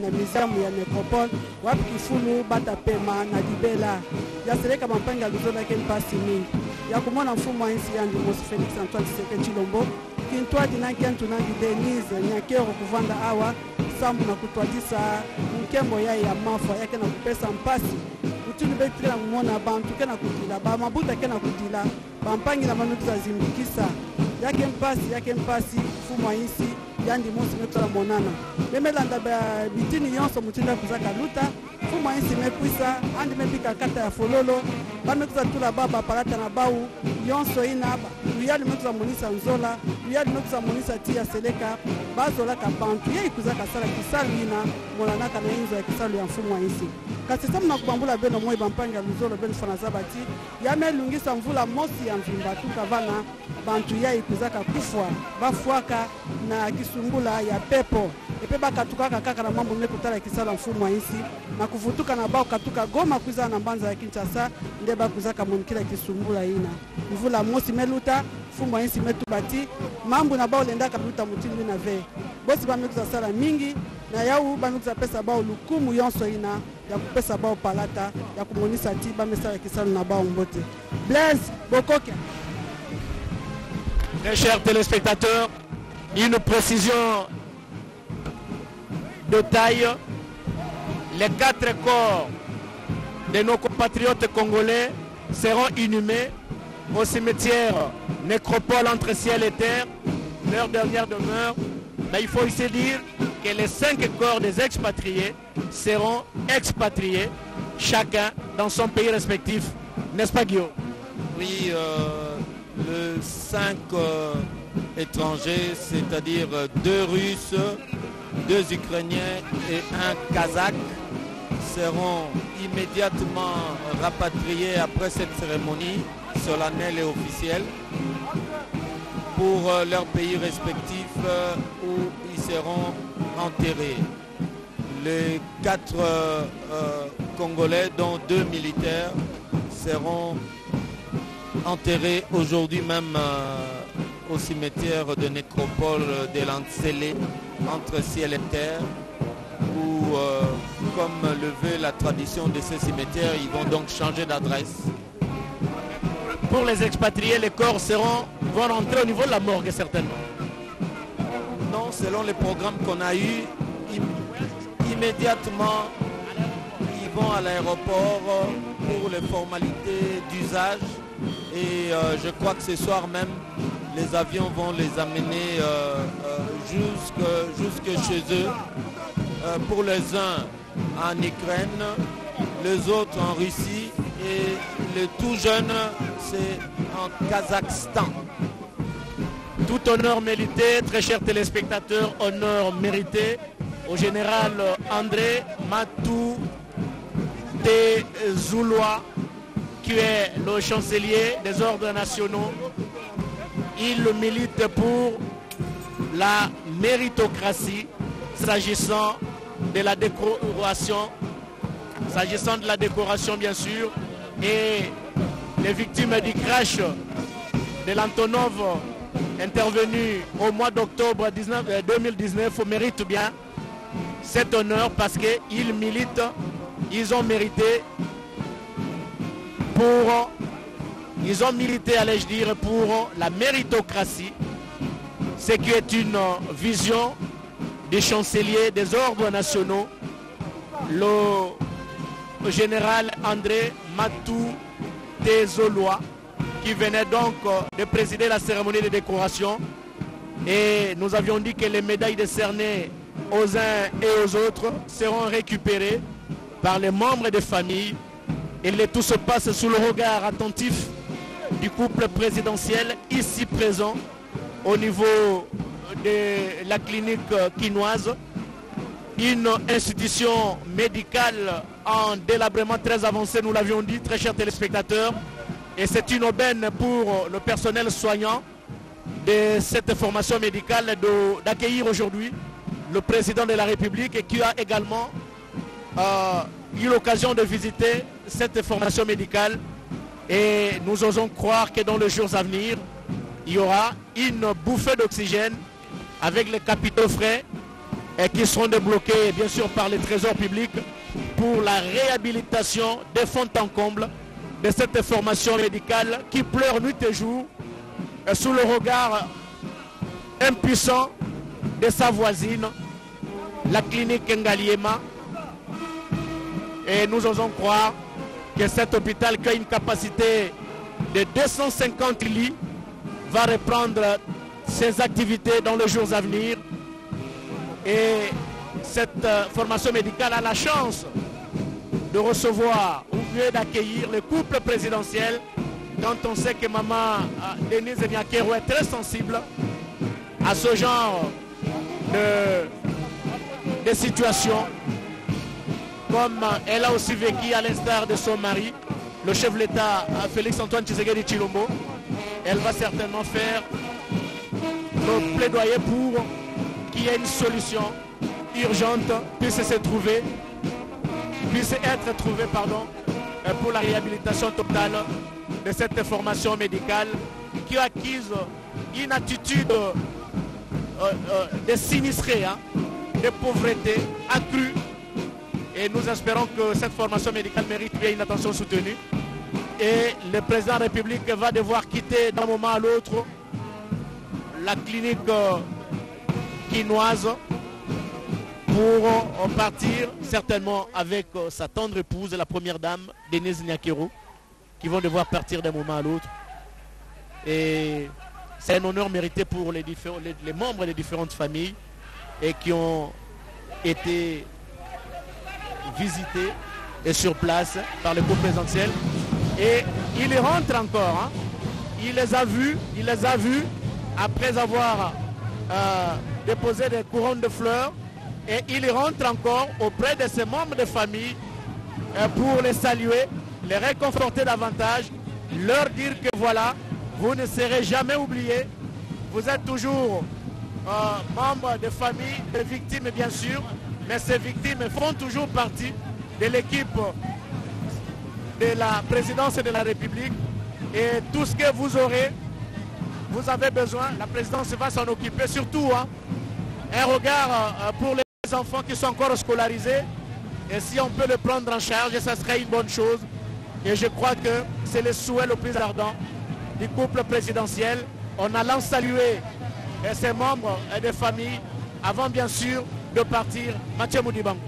na mizamu ya nécropole wapi kifulu bata pema na dibela ya seleka mampanga luzola ke mpasi mingi ya kumona mfumu wa nsi yandu mosi Félix Antoine Tshisekedi Tshilombo kintwadi na kentu na Denise nyakero kuvanda awa samu na kutwadisa mkembo ya mafa yake na kupesa mpasi utuni betri na kumona bantu kena kudila ba mabuta kena kudila bampangi na manutu za zimbikisa yake mpasi mfumu wa nsi yandi mosi metola monana memelanda bitini yonso mutinda kuzaka luta fuma insi mekwisa andi mepika kata ya fololo bamekuza tula baba palata na bau yonso ina luyali mekuza monisa nzola luyali mekuza monisa tia seleka bazolaka bantu ye ikuzaka sala kisalu ina molanaka na inzo ya kisalu ya mfumu wa insi kasi samu na kubambula beno moi bampanga luzolo beno fana zabati yame lungisa mvula mosi ya mvimba tukavana bantu ya ikuzaka kufwa bafuaka na kisungula ya pepo epe bakatukaka kaka na mambo mekutala kisala mfumu wa insi na kuvutuka na bao katuka Goma kuza na mbanza ya Kinshasa nde bakuzaka monikila kisumbula ina mvula mosi meluta mfumu wa insi metubati mambo na bao lendaka biluta mutindi na ve bosi bamekuza sala mingi na yau bamekuza pesa bao lukumu yonso ina ya kupesa bao palata ya kumonisa ti bamesala kisala na bao mbote Blaise Bokokia. Très chers téléspectateurs, une précision de taille. Les 4 corps de nos compatriotes congolais seront inhumés au cimetière nécropole entre ciel et terre, leur dernière demeure. Mais il faut ici dire que les 5 corps des expatriés seront expatriés, chacun dans son pays respectif. N'est-ce pas Guillaume? Oui, les 5 étrangers, c'est-à-dire 2 Russes, 2 Ukrainiens et 1 Kazakh, seront immédiatement rapatriés après cette cérémonie solennelle et officielle pour leurs pays respectifs où ils seront enterrés. Les 4 Congolais, dont 2 militaires, seront enterrés aujourd'hui même au cimetière de nécropole de l'Ancelé, entre ciel et terre, où, comme le veut la tradition de ce cimetière, ils vont donc changer d'adresse. Pour les expatriés, les corps vont rentrer au niveau de la morgue, certainement. Non, selon les programmes qu'on a eus, immédiatement, ils vont à l'aéroport pour les formalités d'usage. Et je crois que ce soir même, les avions vont les amener jusque chez eux. Pour les uns en Ukraine, les autres en Russie et le tout jeune, c'est en Kazakhstan. Tout honneur mérité, très chers téléspectateurs, honneur mérité au général André Matou Tezouloa, qui est le chancelier des ordres nationaux. Il milite pour la méritocratie s'agissant de la décoration, bien sûr, et les victimes du crash de l'Antonov intervenu au mois d'octobre 2019 méritent bien cet honneur parce qu'ils militent, ils ont milité, allais-je dire, pour la méritocratie, ce qui est une vision du chancelier des ordres nationaux, le général André Matou Tezouloa, qui venait donc de présider la cérémonie de décoration. Et nous avions dit que les médailles décernées aux uns et aux autres seront récupérées par les membres des familles. Et le tout se passe sous le regard attentif du couple présidentiel ici présent au niveau de la clinique quinoise, une institution médicale en délabrement très avancé, nous l'avions dit, très chers téléspectateurs, et c'est une aubaine pour le personnel soignant de cette formation médicale d'accueillir aujourd'hui le président de la République et qui a également eu l'occasion de visiter cette formation médicale. Et nous osons croire que dans les jours à venir, il y aura une bouffée d'oxygène avec les capitaux frais et qui seront débloqués bien sûr par les trésors publics pour la réhabilitation des fonds en comble de cette formation médicale qui pleure nuit et jour sous le regard impuissant de sa voisine, la clinique Ngaliema. Et nous osons croire que cet hôpital qui a une capacité de 250 lits va reprendre ses activités dans les jours à venir. Et cette formation médicale a la chance de recevoir ou mieux d'accueillir le couple présidentiel, quand on sait que maman Denise Nyakero est très sensible à ce genre de situation, comme elle a aussi vécu à l'instar de son mari, le chef de l'État Félix-Antoine Tshisekedi Tshilombo. Elle va certainement faire le plaidoyer pour qu'il y ait une solution urgentes puissent être trouvées pour la réhabilitation totale de cette formation médicale qui a acquise une attitude de sinistré, de pauvreté accrue. Et nous espérons que cette formation médicale mérite bien une attention soutenue. Et le président de la République va devoir quitter d'un moment à l'autre la clinique quinoise pour partir certainement avec sa tendre épouse, la première dame, Denise Nyakero, qui vont devoir partir d'un moment à l'autre. Et c'est un honneur mérité pour les membres des différentes familles et qui ont été visités et sur place par le couple présidentiel. Et il y rentre encore. Il les a vus après avoir déposé des couronnes de fleurs. Et il y rentre encore auprès de ses membres de famille pour les saluer, les réconforter davantage, leur dire que voilà, vous ne serez jamais oubliés. Vous êtes toujours membres de famille, de victimes bien sûr, mais ces victimes font toujours partie de l'équipe de la présidence de la République. Et tout ce que vous aurez, vous avez besoin, la présidence va s'en occuper. Surtout, un regard pour les enfants qui sont encore scolarisés. Et si on peut le prendre en charge, ça serait une bonne chose. Et je crois que c'est le souhait le plus ardent du couple présidentiel. En allant saluer ses membres et des familles avant bien sûr de partir. Mathieu Moudibango.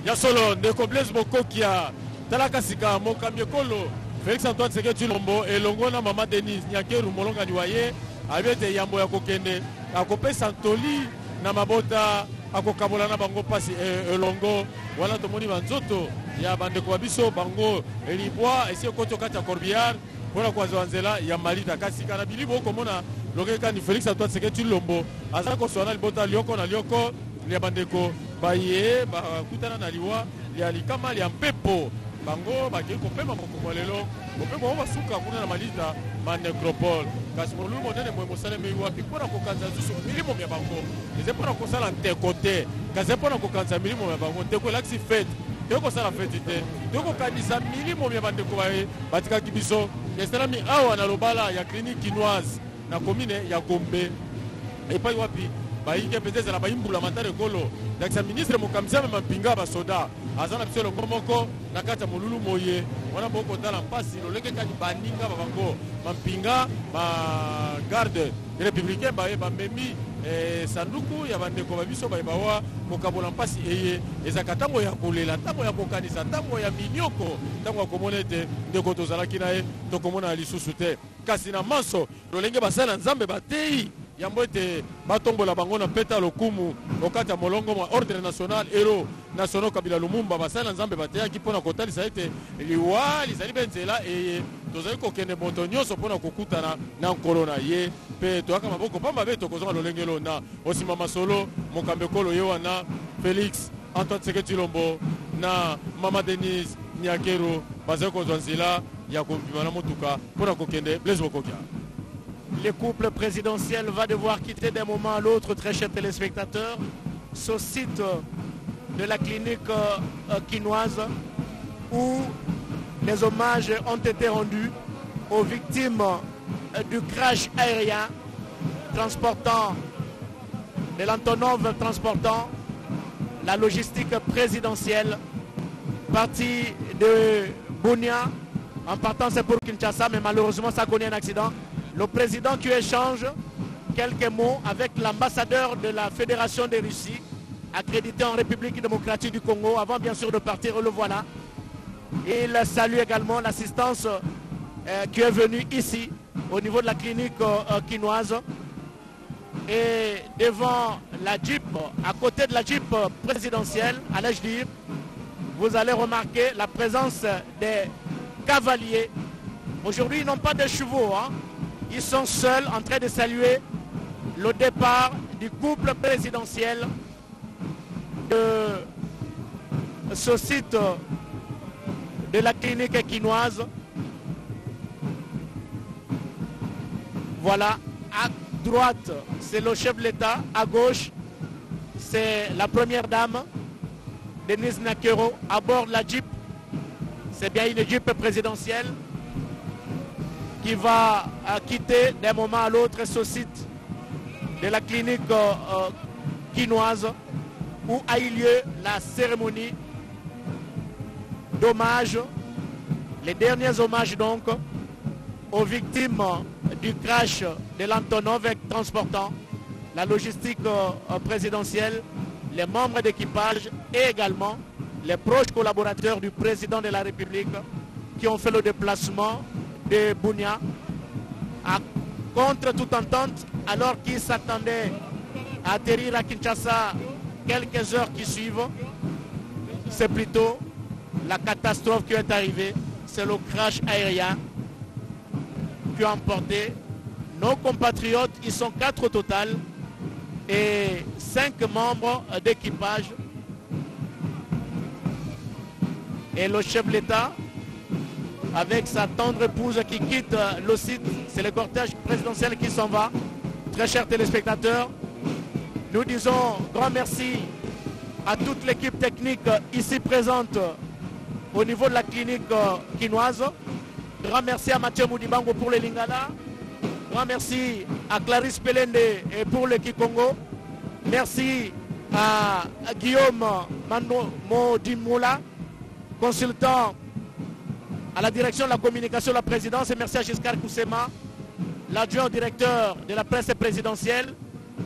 Yasolo, Ndeko Blaise Bokokia, Talaka Sika, Mokamiekolo, Félix Antoine Tshisekedi Tshilombo, et Longona Mama Denise, Nyakeru Molonga Niwaye, Abiete Yambo Yakokende, Akope Santoli, Namabota, Akokabola na bango pasi Elongo, Wala Tomoni Banzoto, Ya Bandeko Babiso, Bango, Elibwa, et si Okoto Katia Corbiar, Voilà quoi Zoanzela, ya Malita Kasika na Bilibo, Komona, Logeka ni Félix Antoine Tshisekedi Tshilombo, Azako Sona Libota, Lioko na Lioko, Lia Bandeko, Baye, Bakutana na Liwa, Lia Likama, Lia Mpepo, Bango, Baki, Kopema Mokomolelo, Kopema Masuka, Kuna na Malita, ma nécropole. Kasi Molu Modene, Moussale Mewa, Pipona Kokanza, sur Milimo Yabango, les épaules qu'on s'en ante côté, Kazepona Kokanza, Milimo Yabango, Teko Laxi Fête, Teko Sala Fête, Teko Kanisa, Milimo Yabandeko, Batika Kibiso, Yesterami Awa na Lobala, ya clinique quinoise, na commune ya Gombe, et pas Wapi. Baïke peut-être la baïmbula matare kolo donc sa ministre mokamisa même pinga ba soda azana pselo komoko na kata molulu moye wana boko tala mpasi loleke kani baninga babango mampinga ma garde républicain bae ba memi sanduku ya bandeko babiso bae bawa kokabola mpasi eye ezaka tango ya kolela tango ya kokanisa tango ya minyoko tango ya komonete ndeko tozalaki naye tokomona lisusu te kasi na maso lolenge basala nzambe batei Yambo ete batombola bango na peta lokumu okata molongo mwa ordre national héros national Kabila Lumumba basala nzambe bateyaki mpona kotalisa ete liwa lizali benzela eye tozali kokende moto nyonso mpona kokutana na nkolo na ye mpe toyaka maboko pamba be tokozonga lolenge lona osima masolo mokambe ekolo ye wana Félix Antoine Tshisekedi Tshilombo na Mama Denise Nyakero bazali kozwa nzela ya kobima na motuka mpona kokende Blaise Bokokia. Le couple présidentiel va devoir quitter d'un moment à l'autre, très chers téléspectateurs, ce site de la clinique quinoise où les hommages ont été rendus aux victimes du crash aérien transportant de l'Antonov transportant la logistique présidentielle partie de Bunia en partant c'est pour Kinshasa, mais malheureusement ça connaît un accident. Le président qui échange quelques mots avec l'ambassadeur de la Fédération de Russie, accrédité en République démocratique du Congo, avant bien sûr de partir, le voilà. Il salue également l'assistance qui est venue ici, au niveau de la clinique quinoise. Et devant la Jeep, à côté de la Jeep présidentielle, allais-je dire, vous allez remarquer la présence des cavaliers. Aujourd'hui, ils n'ont pas de chevaux, Ils sont seuls en train de saluer le départ du couple présidentiel de ce site de la clinique quinoise. Voilà, à droite, c'est le chef de l'État. À gauche, c'est la première dame, Denise Nakero, à bord de la Jeep. C'est bien une Jeep présidentielle qui va quitter d'un moment à l'autre ce site de la clinique quinoise où a eu lieu la cérémonie d'hommage, les derniers hommages donc aux victimes du crash de l'Antonov transportant la logistique présidentielle, les membres d'équipage et également les proches collaborateurs du président de la République qui ont fait le déplacement de Bunia contre toute entente alors qu'ils s'attendaient à atterrir à Kinshasa quelques heures qui suivent. C'est plutôt la catastrophe qui est arrivée, c'est le crash aérien qui a emporté nos compatriotes. Ils sont 4 au total et 5 membres d'équipage. Et le chef de l'État, avec sa tendre épouse qui quitte le site, c'est le cortège présidentiel qui s'en va. Très chers téléspectateurs, nous disons grand merci à toute l'équipe technique ici présente au niveau de la clinique quinoise. Grand merci à Mathieu Moudibango pour le Lingala. Grand merci à Clarisse Pelende pour le Kikongo. Merci à Guillaume Modimoula, consultant à la direction de la communication de la présidence. Et merci à Giscard Koussema, l'adjoint au directeur de la presse présidentielle.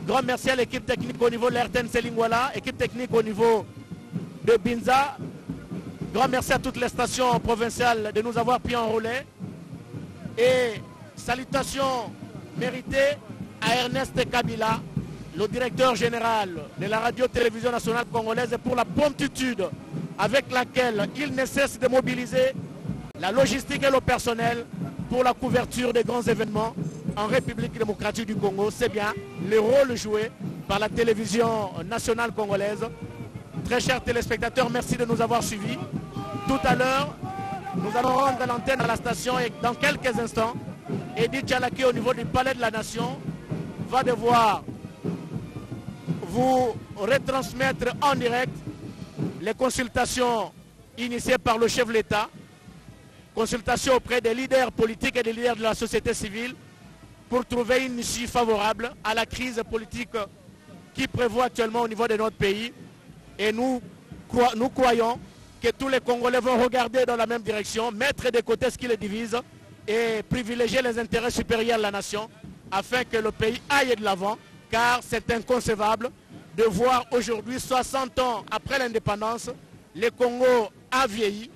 Grand merci à l'équipe technique au niveau de l'RTNC Lingwala, équipe technique au niveau de Binza. Grand merci à toutes les stations provinciales de nous avoir pris en relais. Et salutations méritées à Ernest Kabila, le directeur général de la radio-télévision nationale congolaise, pour la promptitude avec laquelle il ne cesse de mobiliser la logistique et le personnel pour la couverture des grands événements en République démocratique du Congo. C'est bien le rôle joué par la télévision nationale congolaise. Très chers téléspectateurs, merci de nous avoir suivis. Tout à l'heure, nous allons rendre l'antenne à la station et dans quelques instants, Edith Tchalaki au niveau du Palais de la Nation va devoir vous retransmettre en direct les consultations initiées par le chef de l'État, consultations auprès des leaders politiques et des leaders de la société civile pour trouver une issue favorable à la crise politique qui prévaut actuellement au niveau de notre pays. Et nous croyons que tous les Congolais vont regarder dans la même direction, mettre de côté ce qui les divise et privilégier les intérêts supérieurs de la nation afin que le pays aille de l'avant, car c'est inconcevable de voir aujourd'hui, 60 ans après l'indépendance, le Congo a vieilli,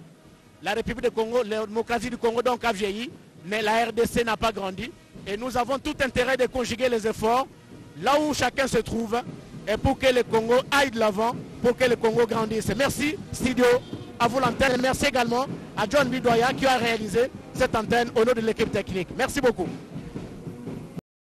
la République du Congo, la démocratie du Congo donc a vieilli, mais la RDC n'a pas grandi. Et nous avons tout intérêt de conjuguer les efforts là où chacun se trouve et pour que le Congo aille de l'avant, pour que le Congo grandisse. Merci studio, à vous l'antenne. Merci également à John Bidoya qui a réalisé cette antenne au nom de l'équipe technique. Merci beaucoup.